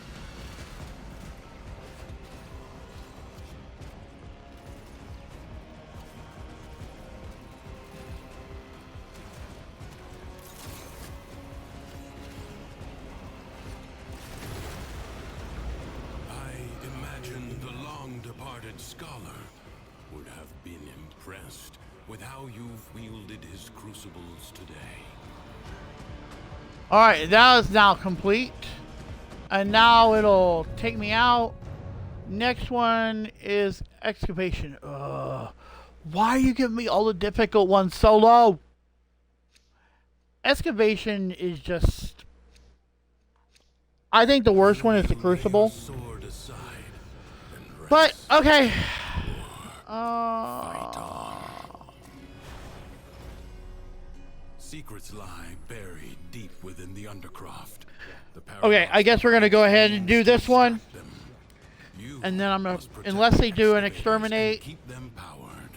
I imagine the long-departed scholar would have been impressed with how you've wielded his crucibles today. Alright, that is now complete. And now it'll take me out. Next one is excavation. Ugh. Why are you giving me all the difficult ones so low? Excavation is just... I think the worst one is the crucible. Sword aside and But, rest. okay. Secrets lie buried deep within the undercroft. Okay, I guess we're going to go ahead and do this one. You And then I'm going to... must protect Unless they do an excavators and exterminate... keep them powered.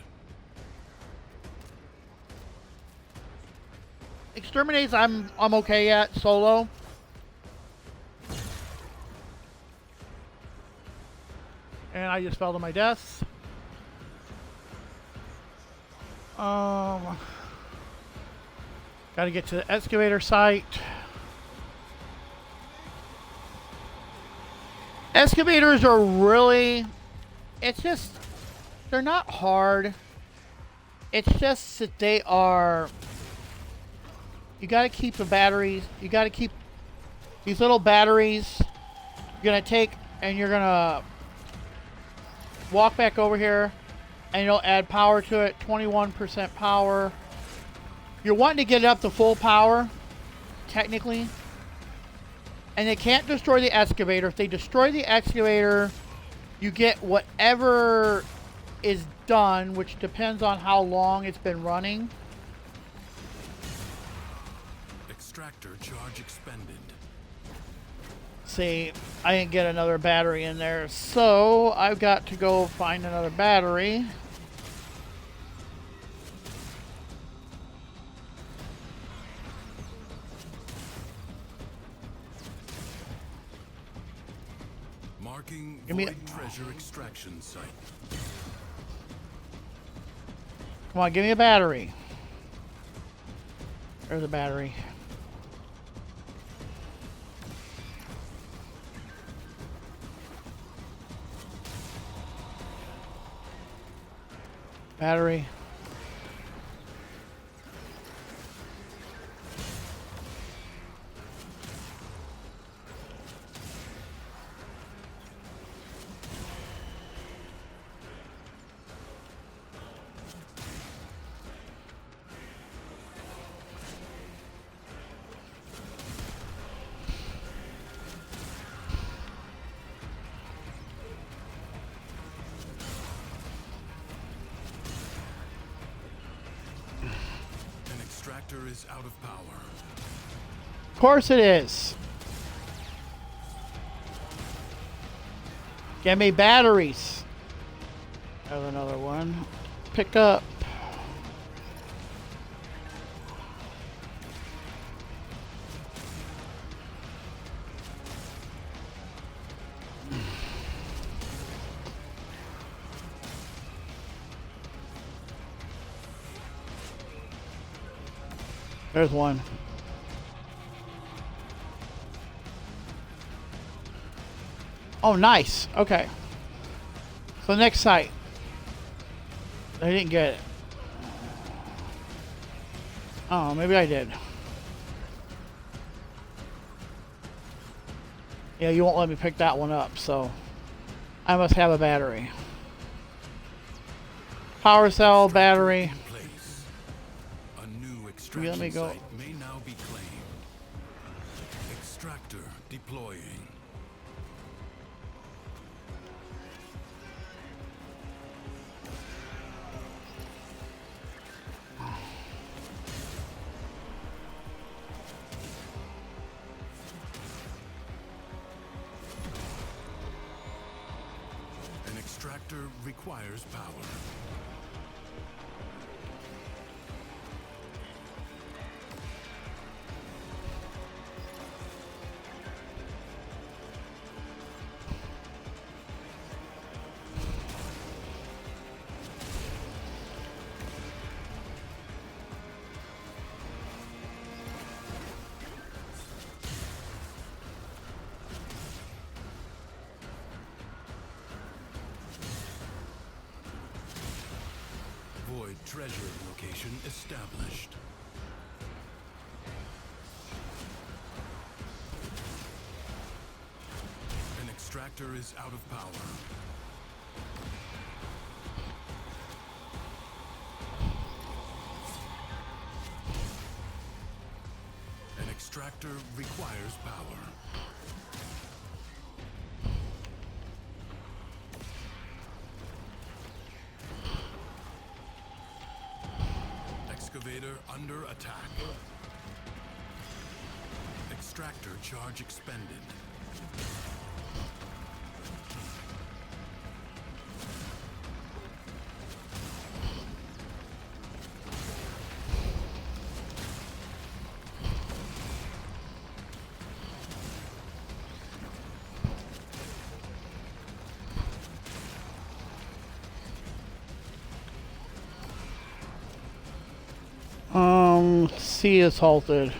Exterminates I'm okay at solo. And I just fell to my death. Gotta get to the excavator site. Excavators are really, it's just, they're not hard. It's just that they are, you gotta keep the batteries, you gotta keep these little batteries. You're gonna take and you're gonna walk back over here and you'll add power to it, 21% power. You're wanting to get it up to full power, technically. And they can't destroy the excavator. If they destroy the excavator, you get whatever is done, which depends on how long it's been running. Extractor charge expended. See, I didn't get another battery in there, so I've got to go find another battery. Marking Give me void treasure extraction site. Come on, give me a battery. There's a battery. Battery. An extractor is out of power. Of course it is. Give me batteries. Have another one. Pick up. There's one. Oh, nice. Okay. So next site. I didn't get it. Oh, maybe I did. Yeah, you won't let me pick that one up, so I must have a battery. Power cell, battery. In place. A new extraction Let me go. site may now be claimed. Extractor deploying. An extractor requires power. Void treasure location established. An extractor is out of power. An extractor requires power. Excavator under attack. Extractor charge expended. C is halted.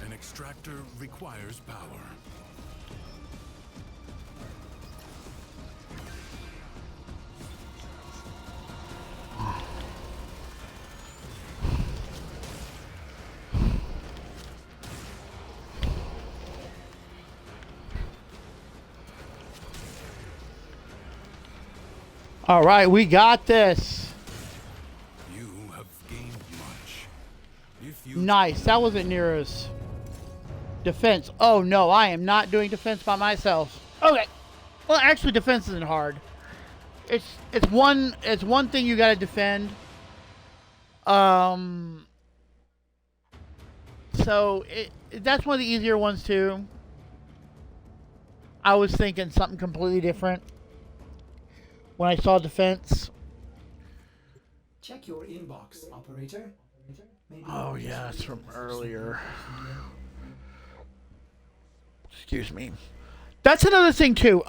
An extractor requires power. All right, we got this. You have gained much. If you Nice. That wasn't near as defense. Oh no, I am not doing defense by myself. Okay. Well, actually, defense isn't hard. It's one thing you got to defend. So that's one of the easier ones too. I was thinking something completely different when I saw defense. Check your inbox, operator. Maybe Oh yeah, it's from earlier. Excuse me. That's another thing too.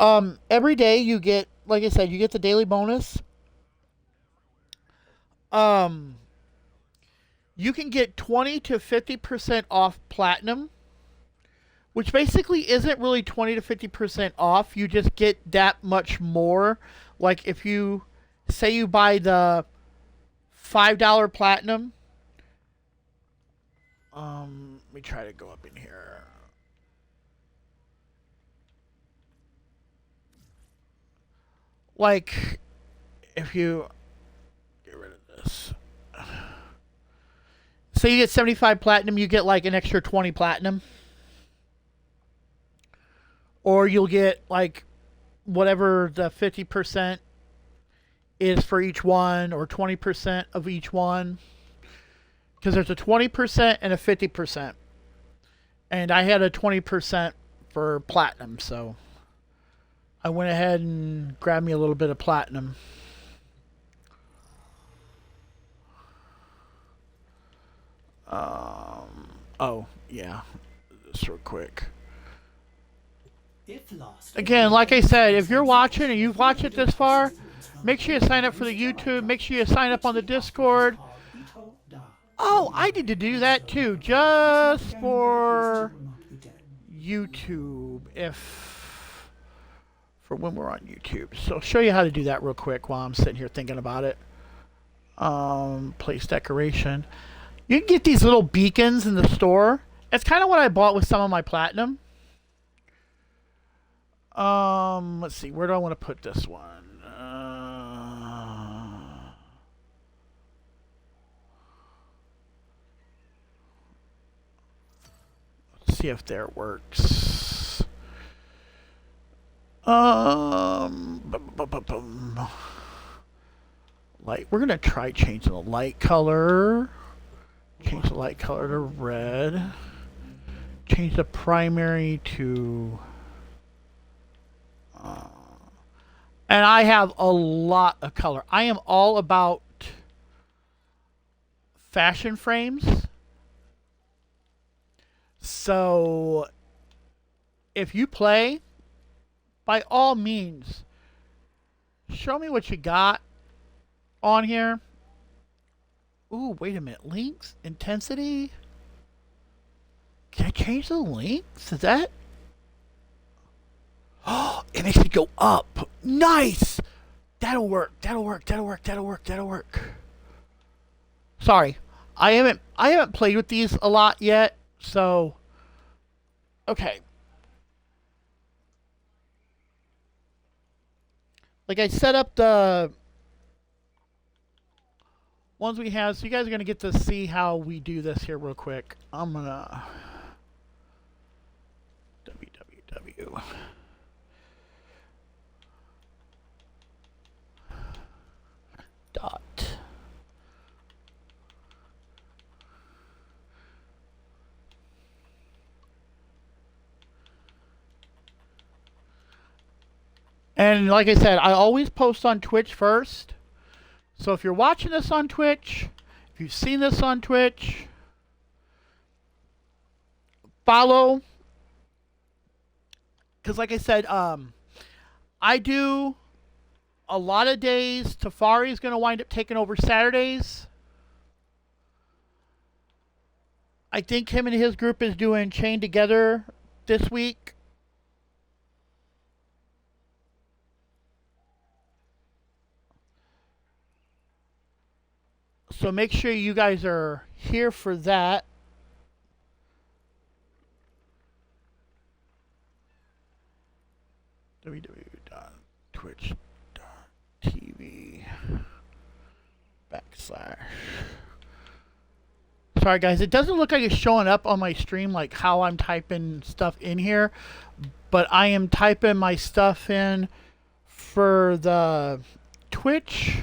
Every day you get, like I said, you get the daily bonus. You can get 20 to 50% off platinum, which basically isn't really 20 to 50% off. You just get that much more. Like if you say you buy the $5 platinum. Let me try to go up in here. Like, if you get rid of this. So you get 75 platinum, you get like an extra 20 platinum. Or you'll get like whatever the 50% is for each one, or 20% of each one. Because there's a 20% and a 50%. And I had a 20% for platinum, so I went ahead and grabbed me a little bit of platinum. Oh, yeah. Just real quick. if lost. Again, like I said, if you're watching and you've watched it this far, make sure you sign up for the YouTube. Make sure you sign up on the Discord. Oh, I need to do that too, just for YouTube, for when we're on YouTube. So I'll show you how to do that real quick while I'm sitting here thinking about it. Place decoration. You can get these little beacons in the store. It's kind of what I bought with some of my platinum. Let's see, where do I want to put this one? Let's see if there works. Light. We're gonna try changing the light color. Change the light color to red. Change the primary to. And I have a lot of color. I am all about fashion frames. So if you play, by all means, show me what you got on here. Ooh, wait a minute. Links? Intensity? Can I change the links? Is that? Oh, it makes it go up. Nice! That'll work. That'll work. That'll work. That'll work. That'll work. Sorry. I haven't played with these a lot yet, so okay. Like I set up the ones we have, so you guys are gonna get to see how we do this here real quick. I'm gonna www. Dot. And like I said, I always post on Twitch first. So if you're watching this on Twitch, if you've seen this on Twitch, follow. Because like I said, I do a lot of days. Tafari is going to wind up taking over Saturdays. I think him and his group is doing Chained Together this week. So make sure you guys are here for that. www.twitch.tv/. Sorry guys, it doesn't look like it's showing up on my stream like how I'm typing stuff in here, but I am typing my stuff in for the Twitch,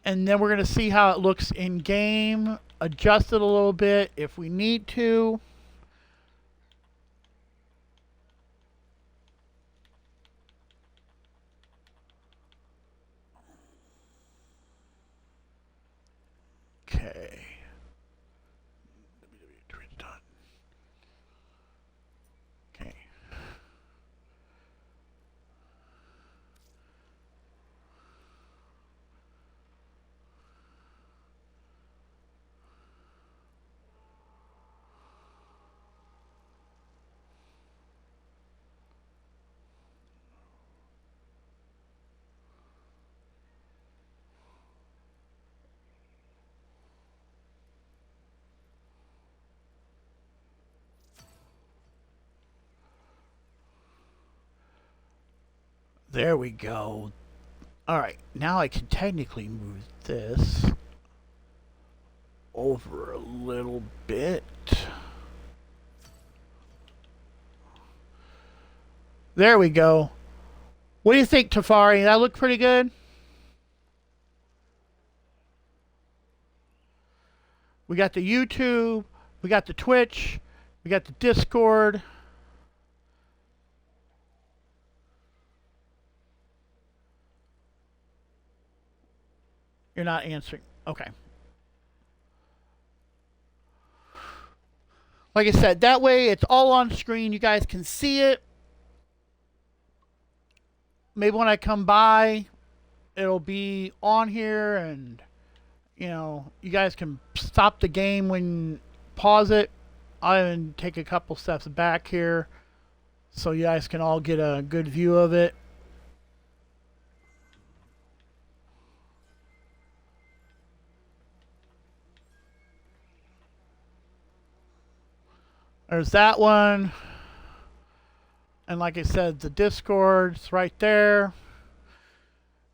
and then we're going to see how it looks in game, adjust it a little bit if we need to. Okay. Okay. There we go. Alright, now I can technically move this over a little bit. There we go. What do you think, Tafari? That look pretty good? We got the YouTube, we got the Twitch, we got the Discord. You're not answering. Okay. Like I said, that way it's all on screen. You guys can see it. Maybe when I come by, it'll be on here and you know, you guys can stop the game when pause it. I'll even take a couple steps back here so you guys can all get a good view of it. There's that one. And like I said, the Discord's right there.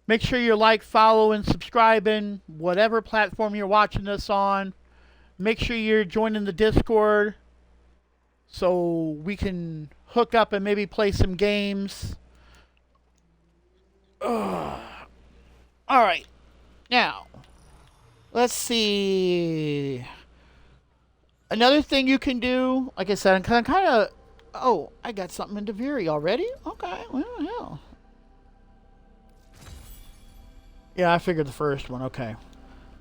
Make sure you're following, subscribing, whatever platform you're watching this on. Make sure you're joining the Discord so we can hook up and maybe play some games. Ugh. All right. Now, let's see. Another thing you can do, like I said, I'm kind of... Oh, I got something in Deviri already? Okay, well, hell. Yeah, I figured the first one, okay.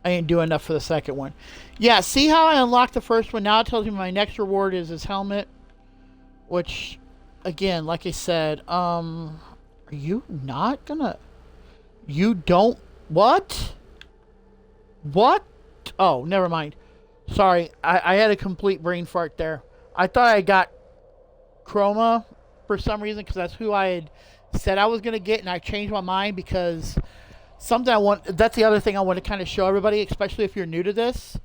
I ain't doing enough for the second one. Yeah, see how I unlocked the first one? Now it tells me my next reward is his helmet. Which, again, like I said, are you not gonna... You don't... What? What? Oh, never mind. Sorry, I had a complete brain fart there. I thought I got Chroma for some reason because that's who I had said I was going to get, and I changed my mind because something I want... That's the other thing I want to kind of show everybody, especially if you're new to this.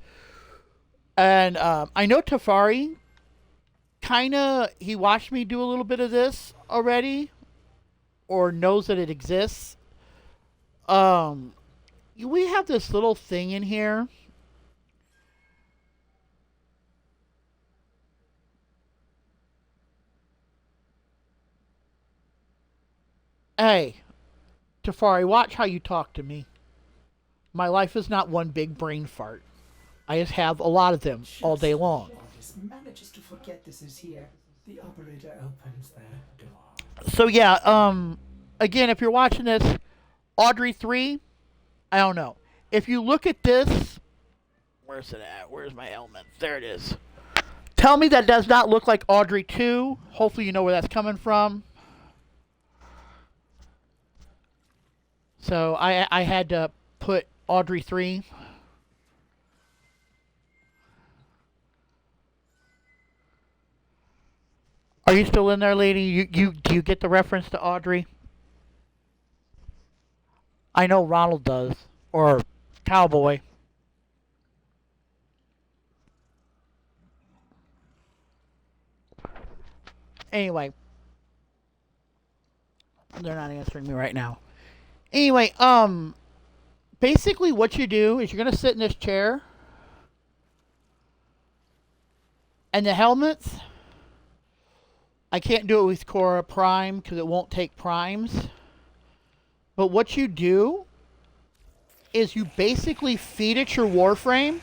And I know Tafari, kind of, he watched me do a little bit of this already, or knows that it exists. We have this little thing in here. Hey, Tafari, watch how you talk to me. My life is not one big brain fart. I just have a lot of them all day long. Just manages to forget this is here. The operator opens their door. So yeah, again, if you're watching this, Audrey 3, I don't know. If you look at this, where's it at? Where's my element? There it is. Tell me that does not look like Audrey 2. Hopefully you know where that's coming from. So I had to put Audrey 3. Are you still in there, lady? Do you get the reference to Audrey? I know Ronald does. Or Cowboy. Anyway. They're not answering me right now. Anyway, basically what you do is you're going to sit in this chair. And the helmets, I can't do it with Cora Prime because it won't take primes. But what you do is you basically feed it your Warframe.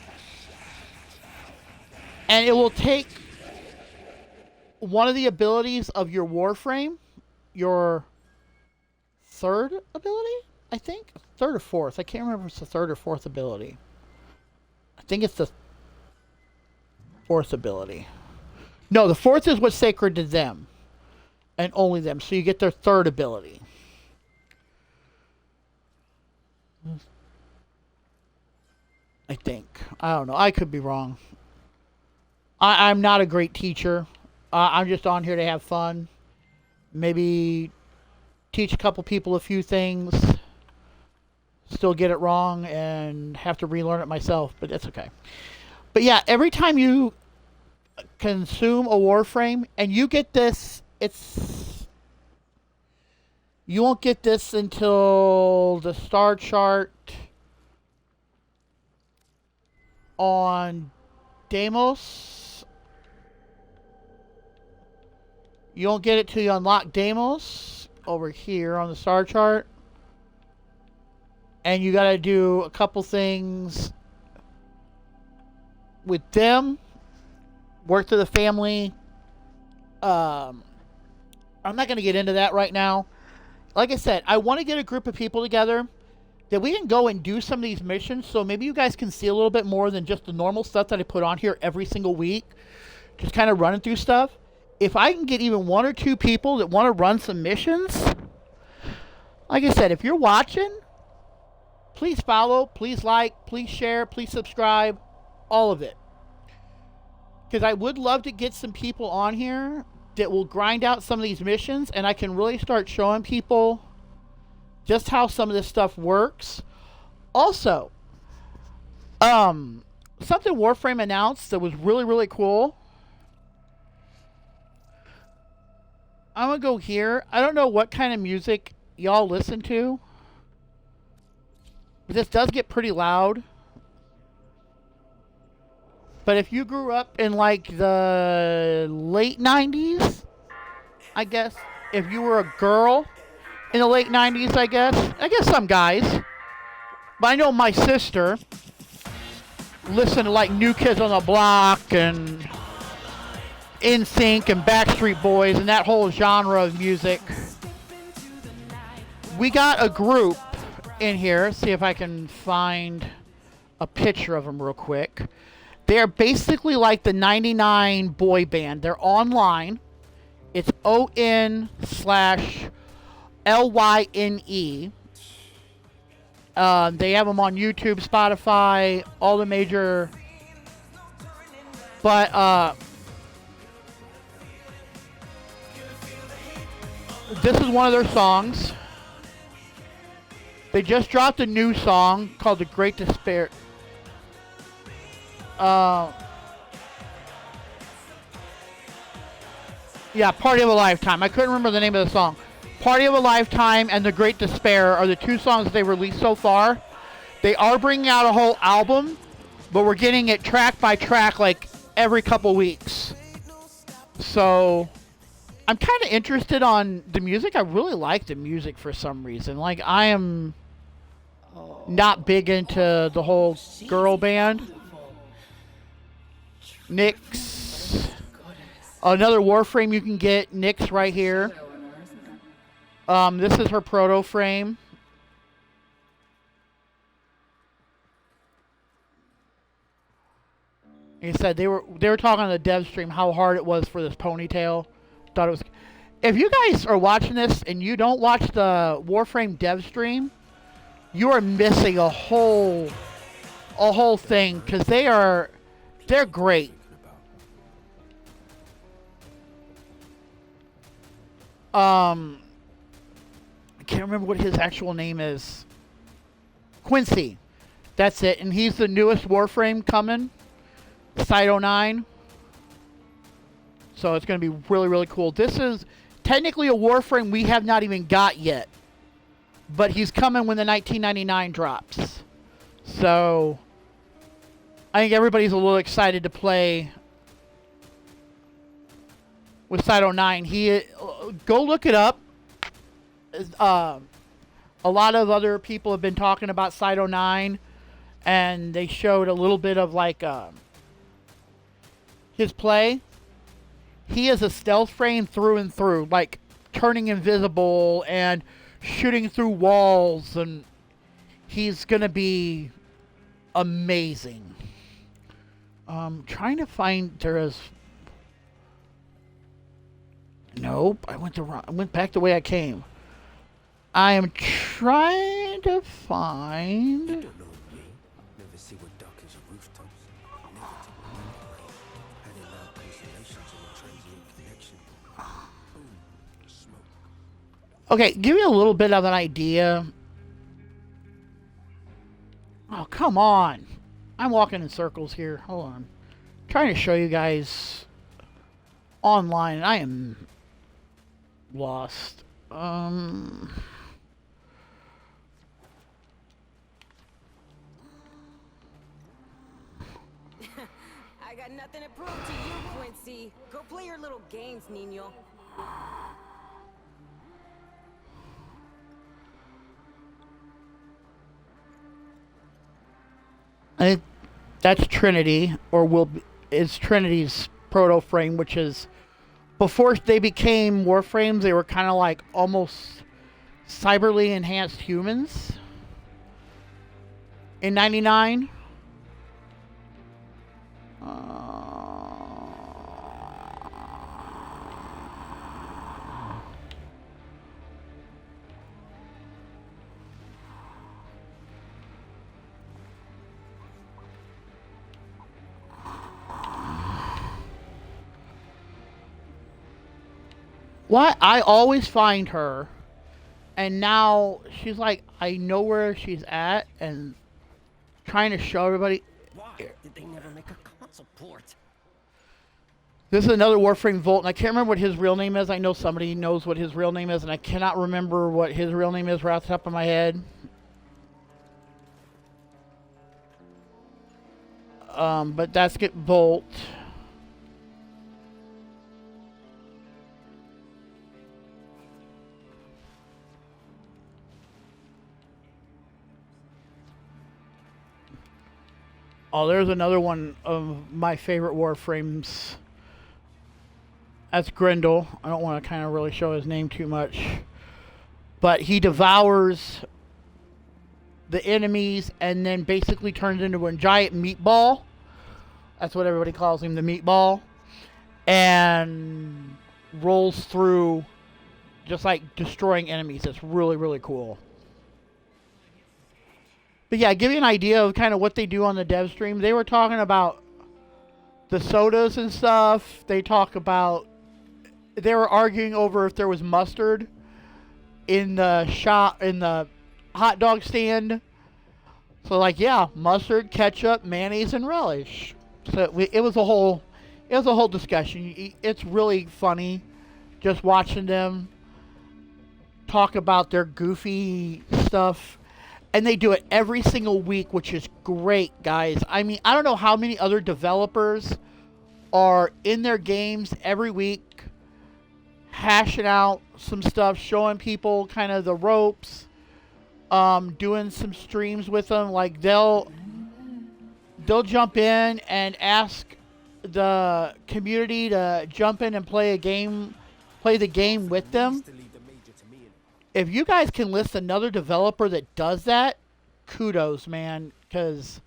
And it will take one of the abilities of your Warframe, your third ability, I think? Third or fourth. I can't remember if it's the third or fourth ability. I think it's the fourth ability. No, the fourth is what's sacred to them. And only them. So you get their third ability. I think. I don't know. I could be wrong. I'm not a great teacher. I'm just on here to have fun. Maybe teach a couple people a few things. Still get it wrong and have to relearn it myself, but that's okay. But yeah, every time you consume a Warframe, and you get this, you won't get this until the star chart on Deimos. You won't get it till you unlock Deimos over here on the star chart. And you gotta do a couple things with them. Work to the family. I'm not gonna get into that right now. Like I said, I want to get a group of people together that we can go and do some of these missions, so maybe you guys can see a little bit more than just the normal stuff that I put on here every single week. Just kind of running through stuff. If I can get even one or two people that want to run some missions, like I said, if you're watching, please follow, please like, please share, please subscribe, all of it. Because I would love to get some people on here that will grind out some of these missions, and I can really start showing people just how some of this stuff works. Also, something Warframe announced that was really, really cool. I'm going to go here. I don't know what kind of music y'all listen to, but this does get pretty loud. But if you grew up in like the late 90s, I guess, if you were a girl in the late 90s, I guess some guys, but I know my sister listened to like New Kids on the Block and NSYNC and Backstreet Boys and that whole genre of music. We got a group in here. See if I can find a picture of them real quick. They're basically like the 99 boy band. They're online. It's ON/LYNE. They have them on YouTube, Spotify, all the major. But this is one of their songs. They just dropped a new song called The Great Despair. Yeah, Party of a Lifetime. I couldn't remember the name of the song. Party of a Lifetime and The Great Despair are the two songs they released so far. They are bringing out a whole album, but we're getting it track by track like every couple weeks. So I'm kind of interested on the music. I really like the music for some reason. Like, I am not big into the whole girl band. Nyx. Another Warframe you can get. Nyx right here. This is her proto frame. He said they were talking on the dev stream how hard it was for this ponytail. Thought it was. If you guys are watching this and you don't watch the Warframe dev stream, you are missing a whole thing, because they're great. I can't remember what his actual name is. Quincy. That's it. And he's the newest Warframe coming. Site 09. So it's going to be really, really cool. This is technically a Warframe we have not even got yet. But he's coming when the 1999 drops. So I think everybody's a little excited to play with Site 09. Go look it up. A lot of other people have been talking about Site 09, and they showed a little bit of like his play. He is a stealth frame through and through, like turning invisible and shooting through walls, and he's gonna be amazing. Trying to find Nope, I went back the way I came. I am trying to find. Never see what dark is a rooftop. Had allowed constellations in a transient connection. Boom, the smoke. Okay, give you a little bit of an idea. Oh, come on. I'm walking in circles here. Hold on. Trying to show you guys online. I am lost. I got nothing to prove to you, Quincy. Go play your little games, Nino. That's Trinity, or is Trinity's proto frame, which is before they became Warframes. They were kind of like almost cyberly enhanced humans. In '99. Why I always find her, and now she's like, I know where she's at, and trying to show everybody. Why did they never make a console port? This is another Warframe Volt, and I can't remember what his real name is. I know somebody knows what his real name is, and I cannot remember what his real name is right off the top of my head. But that's get Volt. Oh, there's another one of my favorite Warframes. That's Grendel. I don't want to kind of really show his name too much. But he devours the enemies and then basically turns into a giant meatball. That's what everybody calls him, the meatball. And rolls through just like destroying enemies. It's really, really cool. But yeah, give you an idea of kind of what they do on the dev stream. They were talking about the sodas and stuff. They were arguing over if there was mustard in the shop, in the hot dog stand. So like, yeah, mustard, ketchup, mayonnaise, and relish. So it was a whole discussion. It's really funny just watching them talk about their goofy stuff. And they do it every single week, which is great, guys. I mean, I don't know how many other developers are in their games every week, hashing out some stuff, showing people kind of the ropes, doing some streams with them. Like they'll jump in and ask the community to jump in and play the game with them. If you guys can list another developer that does that, kudos, man, because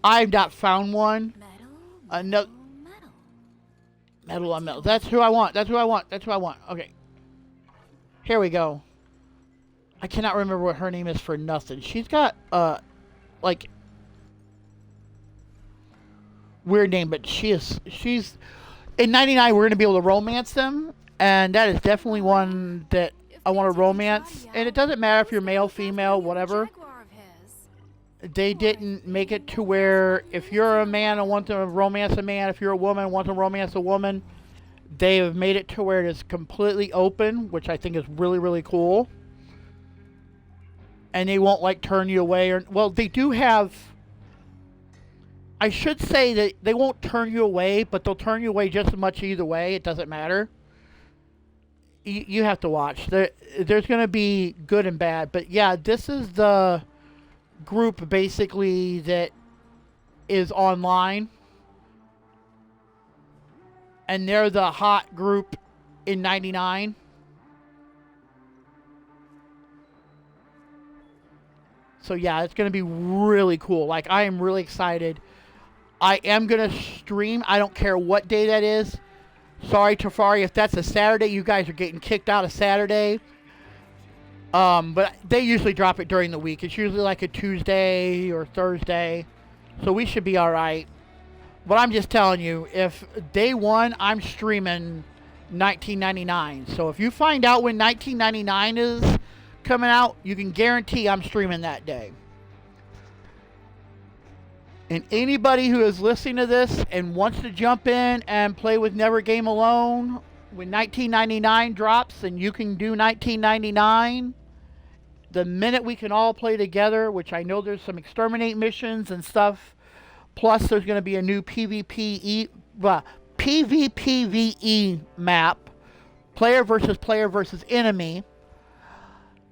I've not found one. Metal on metal. That's who I want. That's who I want. That's who I want. Okay. Here we go. I cannot remember what her name is for nothing. She's got, like, weird name, but she's, in 99, we're going to be able to romance them, and that is definitely one that I want to romance. And it doesn't matter if you're male, female, whatever. They didn't make it to where if you're a man and want to romance a man, if you're a woman and want to romance a woman, they have made it to where it is completely open, which I think is really, really cool. And they won't like turn you away or, well, they do have, I should say that they won't turn you away, but they'll turn you away just as much either way. It doesn't matter. You have to watch. There's going to be good and bad. But yeah, this is the group basically that is online. And they're the hot group in 99. So yeah, it's going to be really cool. Like, I am really excited. I am going to stream. I don't care what day that is. Sorry, Tafari, if that's a Saturday, you guys are getting kicked out of Saturday. But they usually drop it during the week. It's usually like a Tuesday or Thursday. So we should be alright. But I'm just telling you, if day one, I'm streaming 1999. So if you find out when 1999 is coming out, you can guarantee I'm streaming that day. And anybody who is listening to this and wants to jump in and play with Never Game Alone, when 1999 drops and you can do 1999, the minute we can all play together, which I know there's some exterminate missions and stuff, plus there's going to be a new PvPVE map, player versus enemy,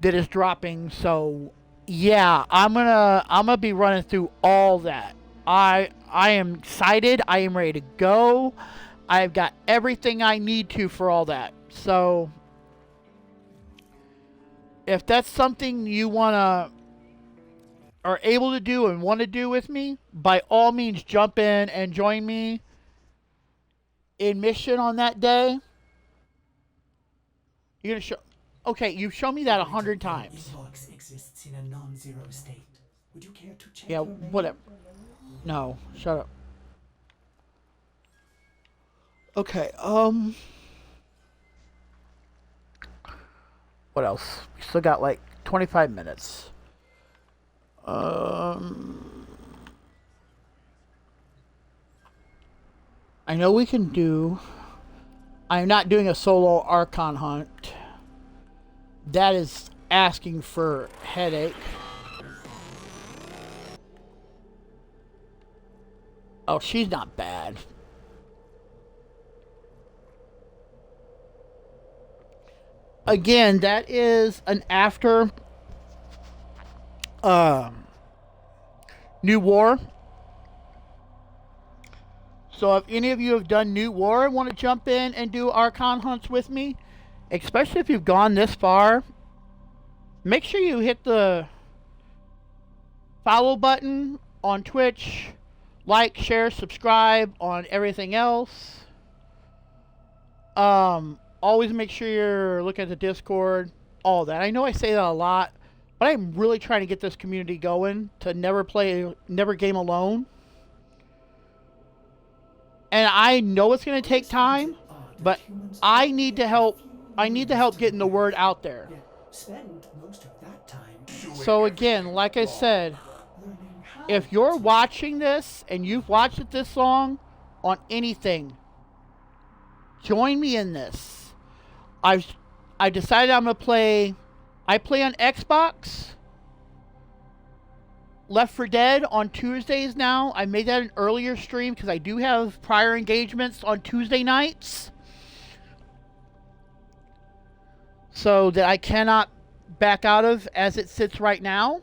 that is dropping. So yeah, I'm gonna be running through all that. I am excited. I am ready to go. I've got everything I need to for all that. So if that's something you are able to do and want to do with me, by all means jump in and join me in mission on that day. You're gonna show. Okay, you've shown me that 100 times. This box exists in a non-zero state. Would you care to check Yeah, your mail? whatever. No, shut up. Okay, What else? We still got like 25 minutes. I know we can do... I'm not doing a solo Archon hunt. That is asking for headache. Oh, she's not bad. Again, that is an after New War. So if any of you have done New War and want to jump in and do Archon hunts with me, especially if you've gone this far, make sure you hit the follow button on Twitch, like, share, subscribe on everything else. Always make sure you're looking at the Discord, all that. I know I say that a lot, but I'm really trying to get this community going to never game alone. And I know it's going to take time, but I need to help. I need to help getting the word out there. Spend most of that time So again, like I said, learning how if you're watching this and you've watched it this long on anything, join me in this. I decided I'm going to play. I play on Xbox. Left 4 Dead on Tuesdays now. I made that an earlier stream because I do have prior engagements on Tuesday nights. So that I cannot back out of as it sits right now.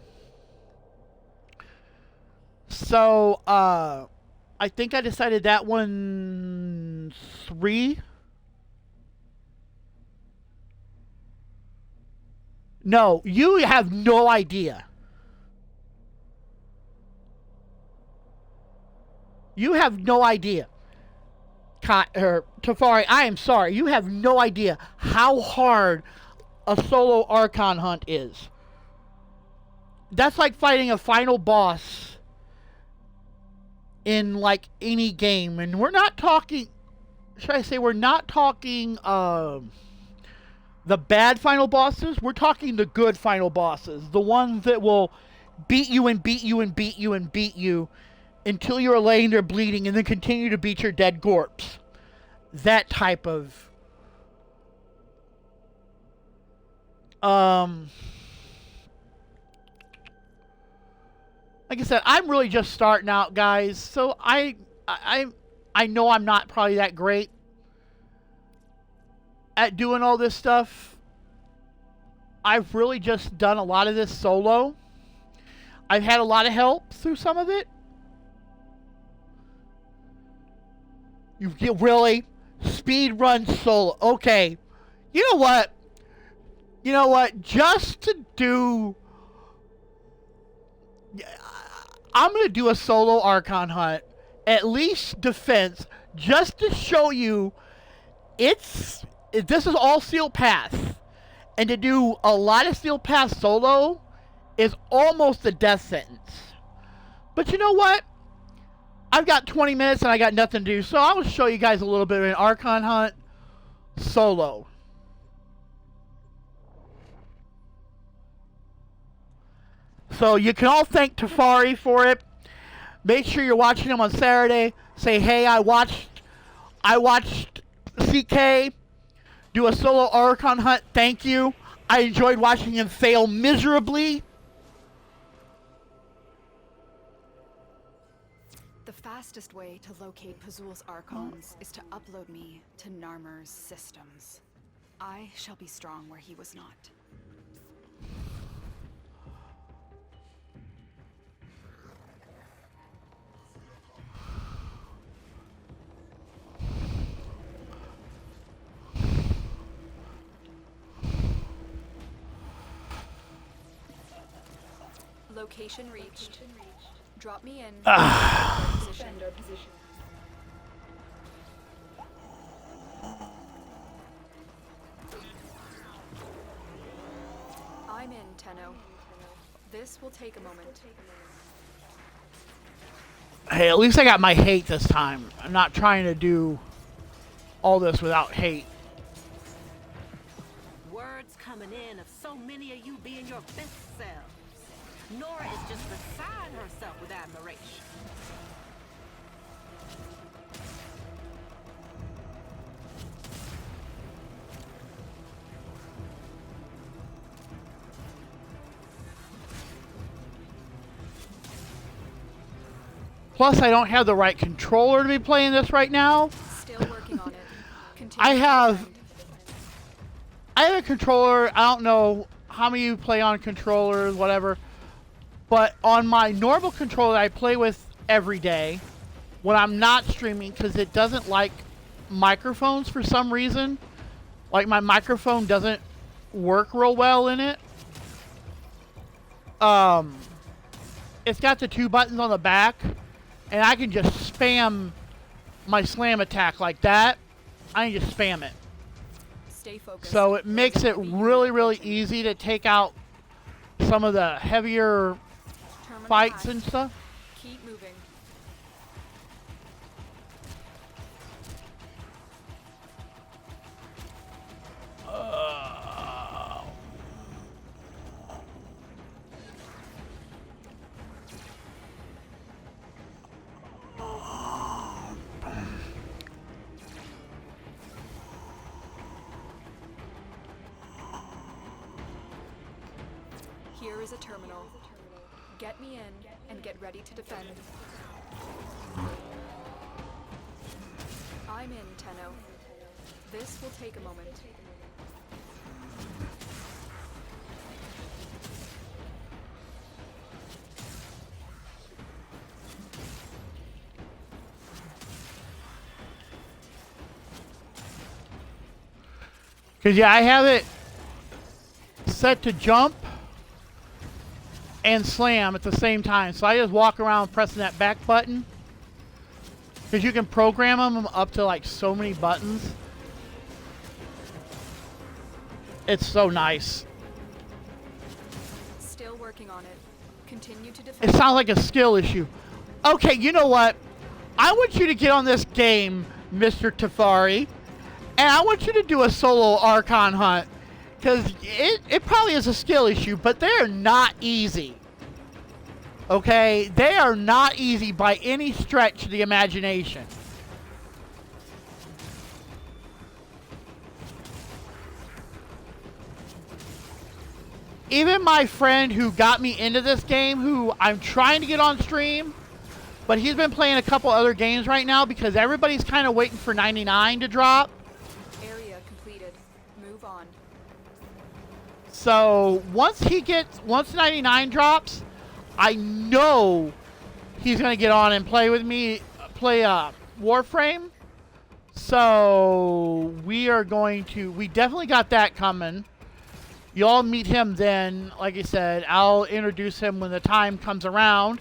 So, I think I decided that one 3. No, you have no idea. You have no idea. Tafari, I am sorry. You have no idea how hard a solo Archon hunt is. That's like fighting a final boss in like any game. And we're not talking, should I say, we're not talking the bad final bosses. We're talking the good final bosses. The ones that will beat you and beat you and beat you and beat you until you're laying there bleeding and then continue to beat your dead corpse. That type of... like I said, I'm really just starting out, guys. So I know I'm not probably that great at doing all this stuff. I've really just done a lot of this solo. I've had a lot of help through some of it. You really speed run solo. Okay. You know what? You know what? Just to do... I'm going to do a solo Archon hunt. At least defense. Just to show you this is all Steel Path. And to do a lot of Steel Path solo is almost a death sentence. But you know what? I've got 20 minutes and I got nothing to do. So I will show you guys a little bit of an Archon hunt solo. So you can all thank Tafari for it. Make sure you're watching him on Saturday. Say, hey, I watched CK do a solo Archon hunt. Thank you. I enjoyed watching him fail miserably. The fastest way to locate Pazul's Archons is to upload me to Narmer's systems. I shall be strong where he was not. Location reached. Drop me in. Position. I'm in, Tenno. This will take a moment. Hey, at least I got my hate this time. I'm not trying to do all this without hate. Words come coming in of so many of you being your best selves. Nora is just beside herself with admiration. Plus, I don't have the right controller to be playing this right now. Still working on it. Continue I to have defend. I have a controller. I don't know how many of you play on controllers, whatever. But on my normal controller I play with every day when I'm not streaming, because it doesn't like microphones for some reason. Like, my microphone doesn't work real well in it. It's got the 2 buttons on the back, and I can just spam my slam attack like that. I can just spam it. Stay focused. So it makes it really, really easy to take out some of the heavier Terminal fights high. and stuff. Keep moving. Here is a terminal. Get me in and get ready to defend. I'm in, Tenno. This will take a moment. Because, yeah, I have it set to jump and slam at the same time. So I just walk around pressing that back button. Because you can program them up to, like, so many buttons. It's so nice. Still working on it. Continue to It defend. sounds like a skill issue. Okay, you know what? I want you to get on this game, Mr. Tafari. And I want you to do a solo Archon hunt. Because it probably is a skill issue, but they're not easy. Okay? They are not easy by any stretch of the imagination. Even my friend who got me into this game, who I'm trying to get on stream, but he's been playing a couple other games right now because everybody's kind of waiting for 99 to drop. Area completed. Move on. So once 99 drops, I know he's gonna get on and play with me, play Warframe. So we definitely got that coming. Y'all meet him then. Like I said, I'll introduce him when the time comes around.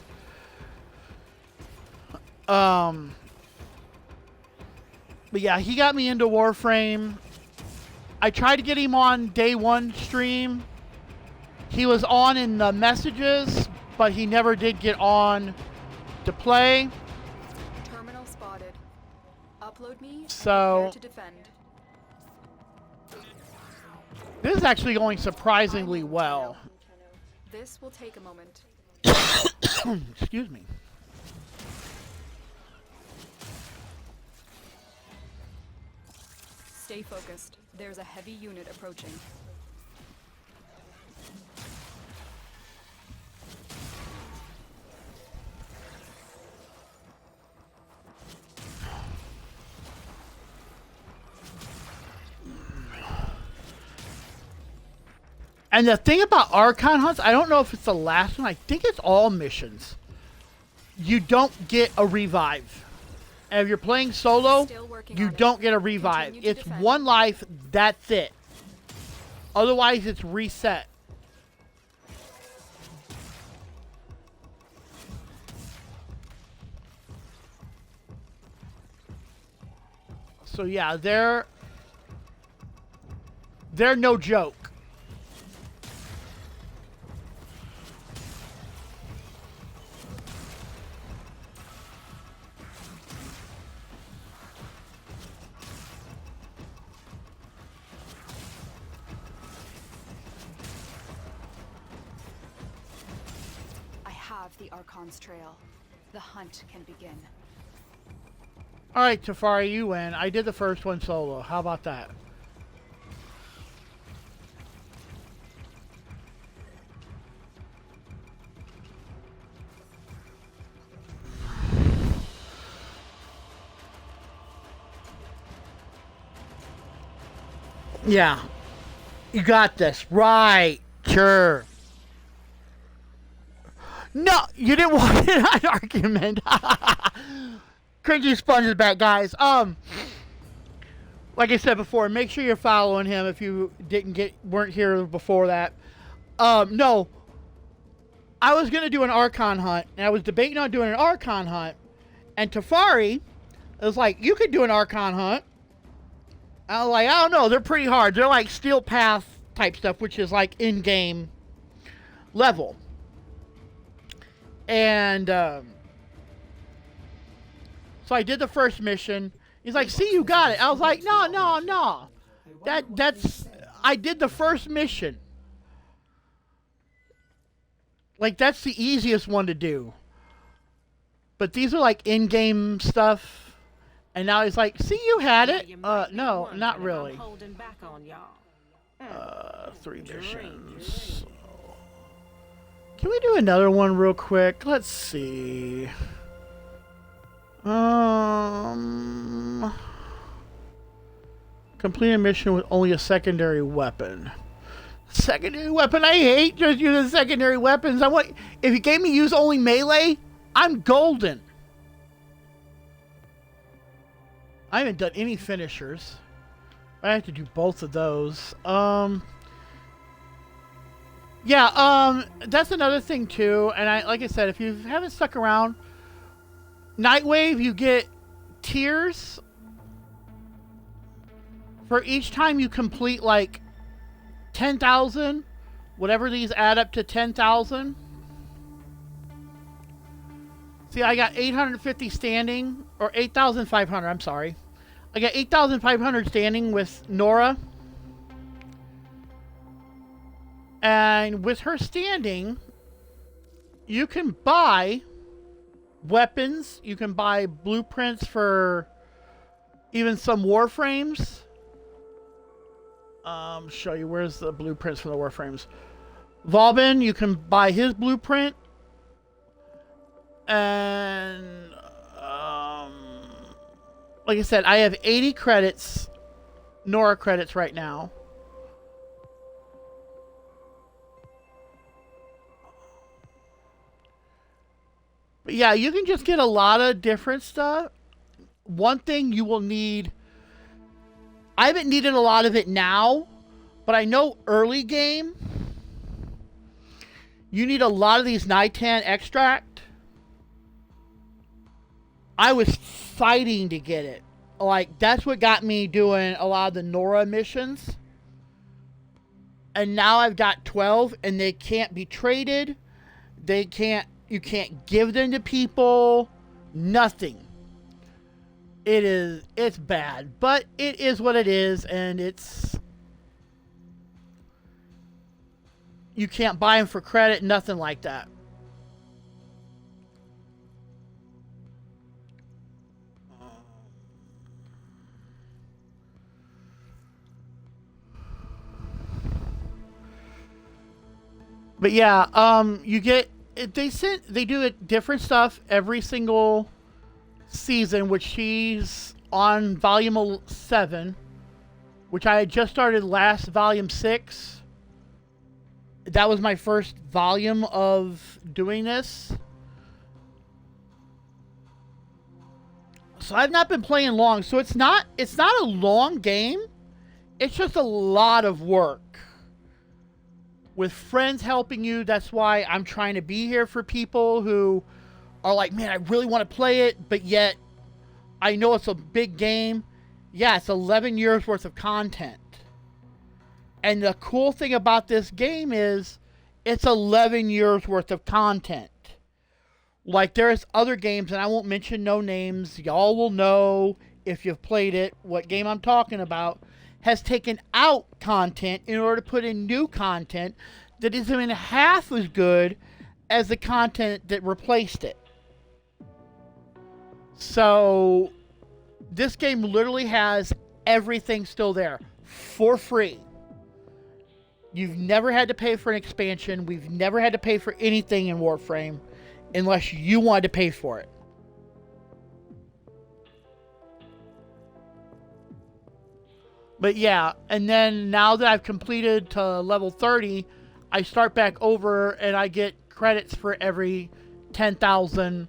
But yeah, he got me into Warframe. I tried to get him on day 1 stream. He was on in the messages, but he never did get on to play. Terminal spotted. Upload me and So- prepare to defend. This is actually going surprisingly well. This will take a moment. Excuse me. Stay focused. There's a heavy unit approaching. And the thing about Archon hunts, I don't know if it's the last one. I think it's all missions. You don't get a revive. And if you're playing solo, Still working you on it. don't get a revive. Continue to It's defend. 1 life, that's it. Otherwise, it's reset. So yeah, they're no joke. have the Archon's trail. The hunt can begin. Alright, Tafari, you win. I did the first one solo. How about that? Yeah. You got this. Right. Sure. No, you didn't want an argument. Cringy Sponge is back, guys. Like I said before, make sure you're following him if you weren't here before that. No. I was gonna do an Archon hunt, and I was debating on doing an Archon hunt, and Tafari was like, you could do an Archon hunt. I was like, I don't know, they're pretty hard. They're like Steel Path type stuff, which is like in-game level. And so I did the first mission. He's like, see, you got it. I was like, no. I did the first mission. Like, that's the easiest one to do. But these are like in-game stuff. And now he's like, see, you had it. No, not really. Holding back on y'all. 3 missions. Can we do another one real quick? Let's see. Complete a mission with only a secondary weapon. Secondary weapon? I hate just using secondary weapons. If you gave me use only melee, I'm golden. I haven't done any finishers. I have to do both of those. Yeah, that's another thing too. And like I said, if you haven't stuck around, Nightwave, you get tiers for each time you complete like 10,000, whatever these add up to 10,000. See, I got 850 standing, or 8,500, I'm sorry. I got 8,500 standing with Nora. And with her standing, you can buy weapons. You can buy blueprints for even some Warframes. Show you, where's the blueprints for the Warframes. Valbin, you can buy his blueprint. And like I said, I have 80 credits, Nora credits right now. But yeah, you can just get a lot of different stuff. One thing you will need, I haven't needed a lot of it now, but I know early game, you need a lot of these Nitan extract. I was fighting to get it. Like, that's what got me doing a lot of the Nora missions. And now I've got 12, and they can't be traded. You can't give them to people. Nothing. It's bad. But it is what it is, and you can't buy them for credit, nothing like that. But yeah, you get, they do it different stuff every single season, which she's on volume 7, which I had just started last volume 6. That was my first volume of doing this. So I've not been playing long, so it's not a long game. It's just a lot of work. With friends helping you, that's why I'm trying to be here for people who are like, man, I really want to play it, but yet I know it's a big game. Yeah, it's 11 years worth of content. And the cool thing about this game is it's 11 years worth of content. Like, there's other games, and I won't mention no names. Y'all will know if you've played it what game I'm talking about. Has taken out content in order to put in new content that isn't even half as good as the content that replaced it. So this game literally has everything still there for free. You've never had to pay for an expansion. We've never had to pay for anything in Warframe unless you wanted to pay for it. But yeah, and then now that I've completed to level 30, I start back over and I get credits for every 10,000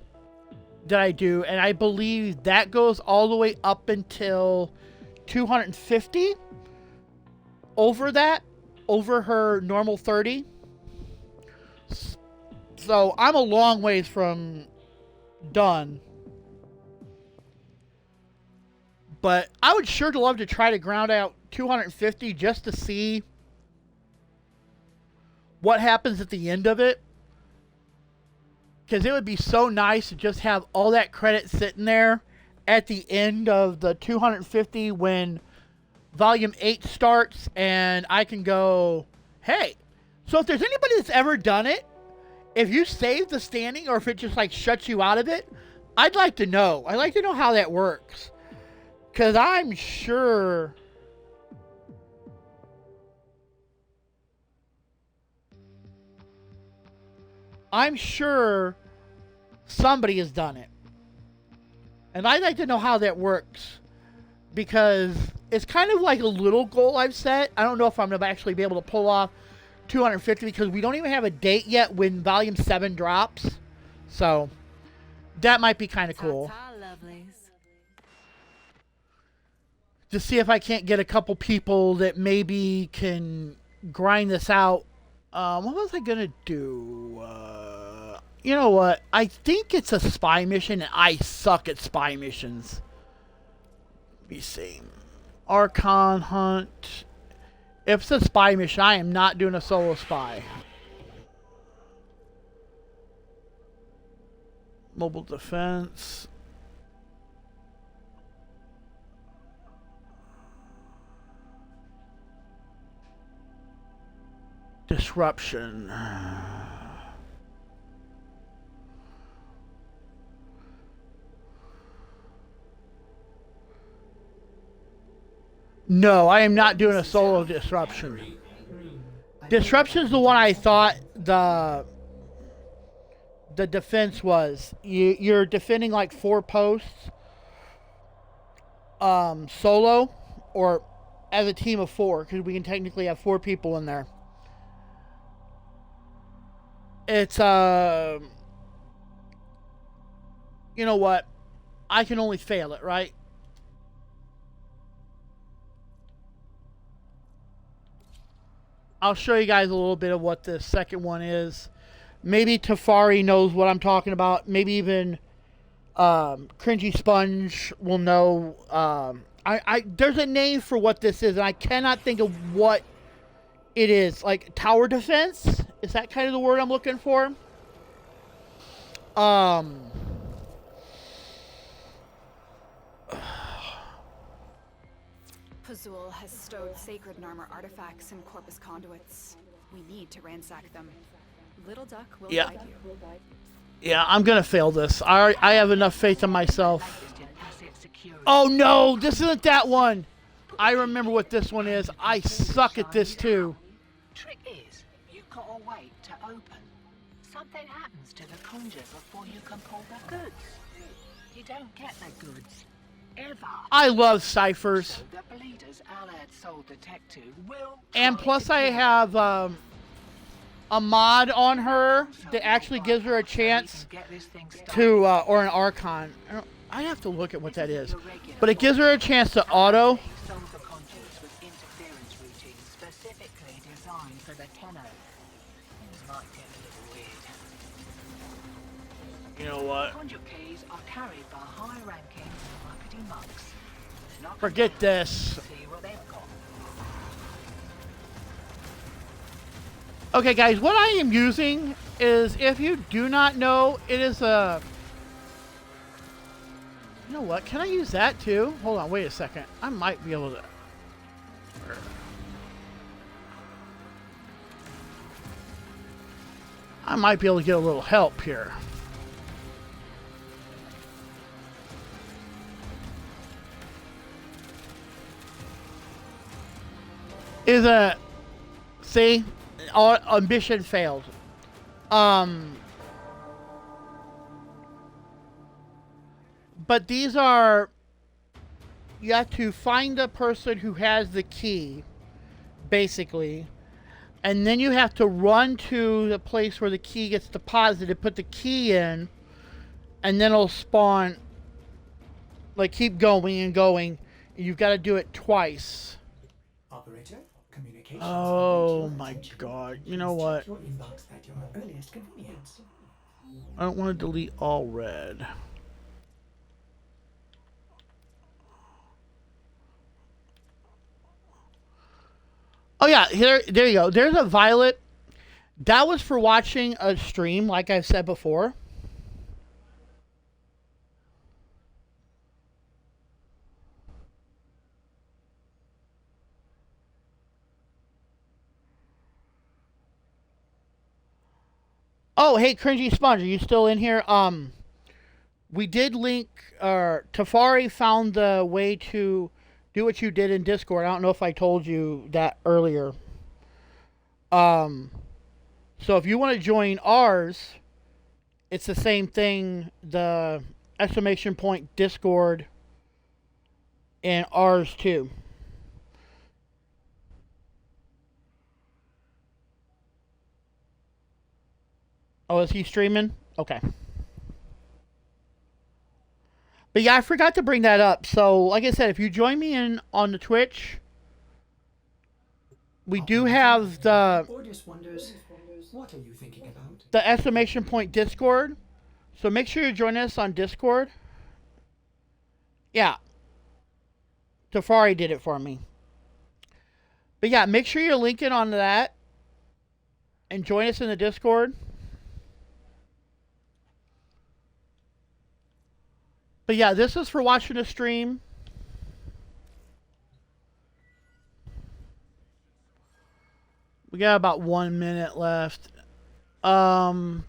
that I do. And I believe that goes all the way up until 250 over that. Over her normal 30. So I'm a long ways from done. But I would sure love to try to ground out 250 just to see what happens at the end of it. Because it would be so nice to just have all that credit sitting there at the end of the 250 when Volume 8 starts, and I can go, hey, so if there's anybody that's ever done it, if you save the standing or if it just like shuts you out of it, I'd like to know. I'd like to know how that works. Because I'm sure somebody has done it. And I'd like to know how that works. Because it's kind of like a little goal I've set. I don't know if I'm going to actually be able to pull off 250 because we don't even have a date yet when Volume 7 drops. So, that might be kind of cool. Ta-ta, lovelies. To see if I can't get a couple people that maybe can grind this out. What was I going to do? You know what? I think it's a spy mission, and I suck at spy missions. Let me see. Archon hunt. If it's a spy mission, I am not doing a solo spy. Mobile defense. Disruption. No, I am not doing a solo disruption. Disruption's the one I thought the defense was. You're defending like 4 posts solo or as a team of 4 because we can technically have 4 people in there. It's you know what? I can only fail it, right? I'll show you guys a little bit of what the second one is. Maybe Tafari knows what I'm talking about. Maybe even Cringy Sponge will know. There's a name for what this is, and I cannot think of what it is. Like tower defense? Is that kind of the word I'm looking for? Pazul has stowed sacred Narmer artifacts in Corpus conduits. We need to ransack them. Little Duck will guide you. Yeah, I'm gonna fail this. I have enough faith in myself. Oh no, this isn't that one. I remember what this one is. I suck at this too. Trick is, you've got to wait to open. Something happens to the conjure before you can pull the goods. You don't get the goods. Ever. I love ciphers. So the bleeders Alad sold the tech to will and plus I have a mod on her that actually gives her a chance to, or an Archon. I have to look at what that is. But it gives her a chance to auto. You know what? Forget this. Okay, guys, what I am using is, if you do not know, it is a... You know what? Can I use that too? Hold on, wait a second. I might be able to... I might be able to get a little help here. Is a see, all ambition failed. But these are, you have to find the person who has the key, basically, and then you have to run to the place where the key gets deposited, put the key in, and then it'll spawn, like keep going and going. You've got to do it twice. Operator, communications. Oh my god. You know what? Check your inbox at your earliest convenience. I don't want to delete all red. Oh yeah, there you go. There's a violet. That was for watching a stream, like I've said before. Oh, hey, Cringy Sponge, are you still in here? We did link, Tafari found the way to do what you did in Discord. I don't know if I told you that earlier. So if you want to join ours, it's the same thing, the exclamation point Discord and ours too. Oh, is he streaming? Okay. But yeah, I forgot to bring that up. So, like I said, if you join me in on the Twitch, we do have the Ordis wonders, what are you thinking about? the exclamation point Discord. So make sure you join us on Discord. Yeah. Tafari did it for me. But yeah, make sure you're linking on that and join us in the Discord. But yeah, this is for watching the stream. We got about 1 minute left. Oh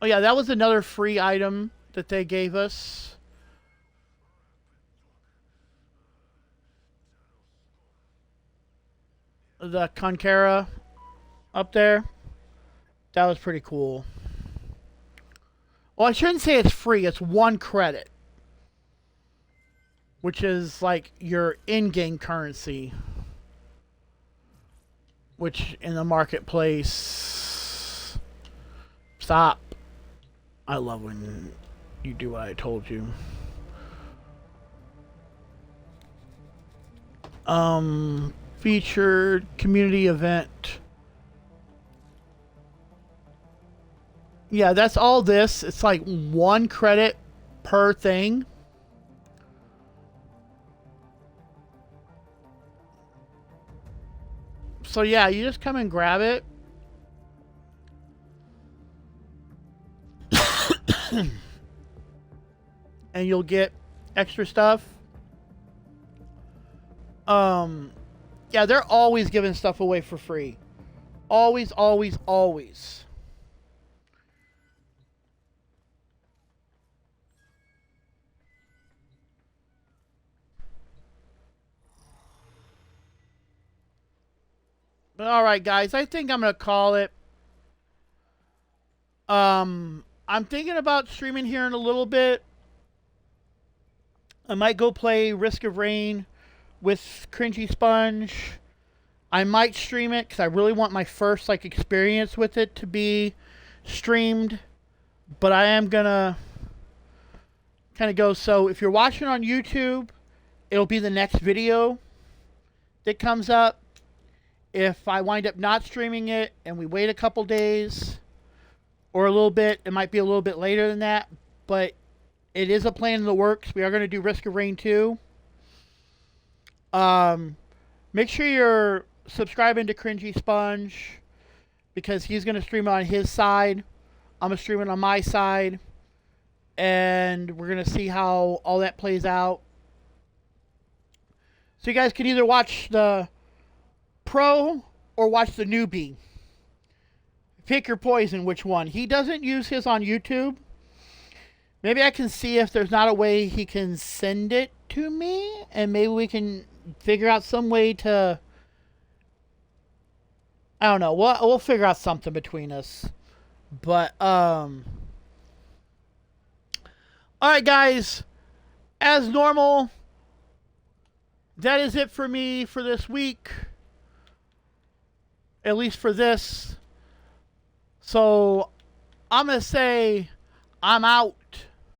yeah, that was another free item that they gave us. The Conquera up there. That was pretty cool. Well, I shouldn't say it's free. It's 1 credit. Which is like your in-game currency. Which in the marketplace... Stop. I love when you do what I told you. Featured community event. Yeah, that's all this. It's like 1 credit per thing. So yeah, you just come and grab it. And you'll get extra stuff. Yeah, they're always giving stuff away for free. Always, always, always. But alright guys, I think I'm going to call it. I'm thinking about streaming here in a little bit. I might go play Risk of Rain with Cringy Sponge. I might stream it because I really want my first like experience with it to be streamed. But I am going to kind of go. So if you're watching on YouTube, it'll be the next video that comes up. If I wind up not streaming it and we wait a couple days or a little bit, it might be a little bit later than that, but it is a plan in the works. We are going to do Risk of Rain 2. Make sure you're subscribing to Cringy Sponge because he's going to stream on his side. I'm going to stream it on my side. And we're going to see how all that plays out. So you guys can either watch the Pro or watch the newbie. Pick your poison, which one. He doesn't use his on YouTube. Maybe I can see if there's not a way he can send it to me, and maybe we can figure out some way to... I don't know. We'll figure out something between us. But, alright, guys. As normal, that is it for me for this week. At least for this. So, I'm going to say, I'm out.